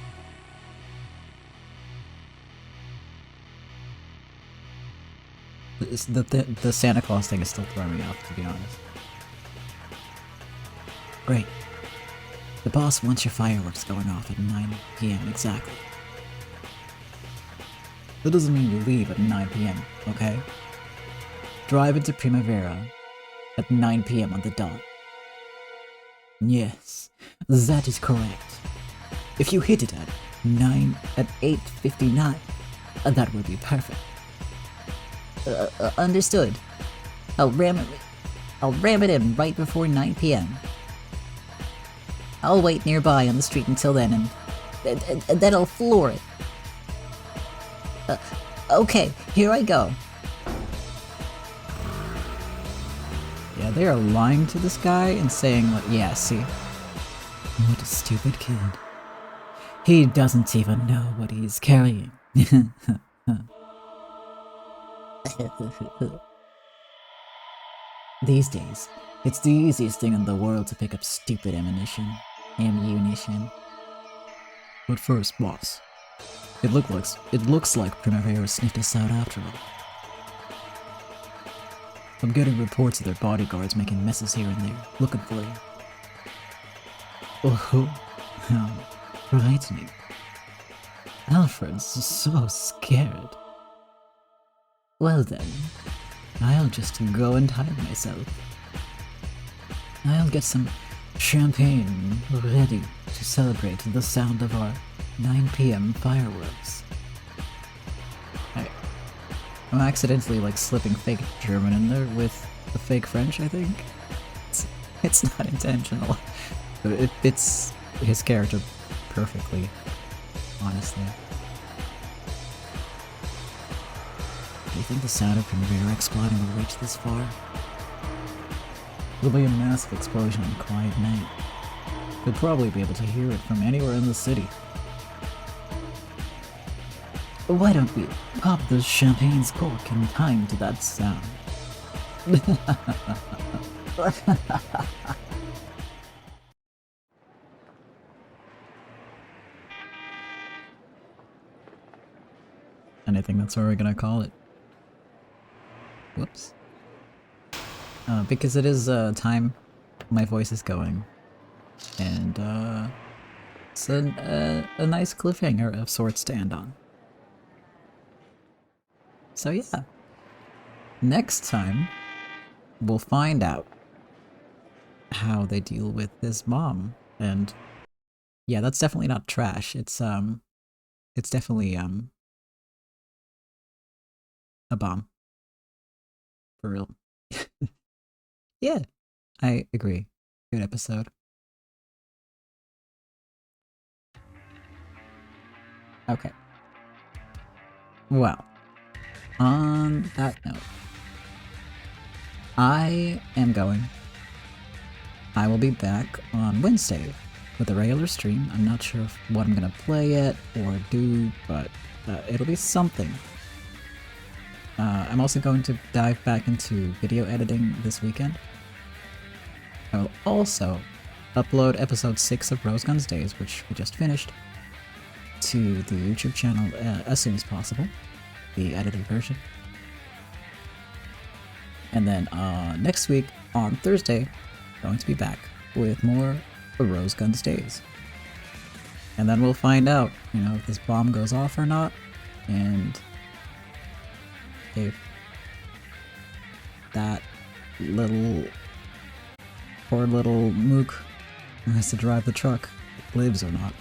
The Santa Claus thing is still throwing me off, to be honest. Great. The boss wants your fireworks going off at 9 p.m. exactly. That doesn't mean you leave at 9 p.m., okay? Drive into Primavera at 9 p.m. on the dot. Yes, that is correct. If you hit it at 8:59, that would be perfect. Understood. I'll ram it in right before 9 p.m. I'll wait nearby on the street until then, and then I'll floor it. Okay, here I go. Yeah, they are lying to this guy and saying, like, yeah, see? What a stupid kid. He doesn't even know what he's carrying. These days, it's the easiest thing in the world to pick up stupid ammunition. But first, boss, it looks like Primavera sniffed us out after all. I'm getting reports of their bodyguards making messes here and there, looking for you. Oh, how frightening. Alfred's so scared. Well then, I'll just go and hide myself. I'll get some champagne ready to celebrate the sound of our 9 p.m. fireworks. I'm accidentally like slipping fake German in there with the fake French, I think. It's not intentional, but it fits his character perfectly, honestly. Do you think the sound of Primavera exploding will reach this far? It'll be a massive explosion on a quiet night. You'll probably be able to hear it from anywhere in the city. Why don't we pop the champagne's cork in time to that sound? And I think that's what we're gonna call it. Whoops. Because it is time my voice is going. And it's a nice cliffhanger of sorts to end on. So yeah, next time we'll find out how they deal with this bomb, and yeah, that's definitely not trash. It's definitely a bomb for real. Yeah, I agree. Good episode. Okay. Well. On that note, I am going. I will be back on Wednesday with a regular stream. I'm not sure what I'm gonna play yet or do, but it'll be something. I'm also going to dive back into video editing this weekend. I will also upload episode 6 of Rose Guns Days, which we just finished, to the YouTube channel as soon as possible. The edited version. And then next week on Thursday, going to be back with more Rose Guns Days. And then we'll find out, you know, if this bomb goes off or not, and if that poor little mook who has to drive the truck lives or not.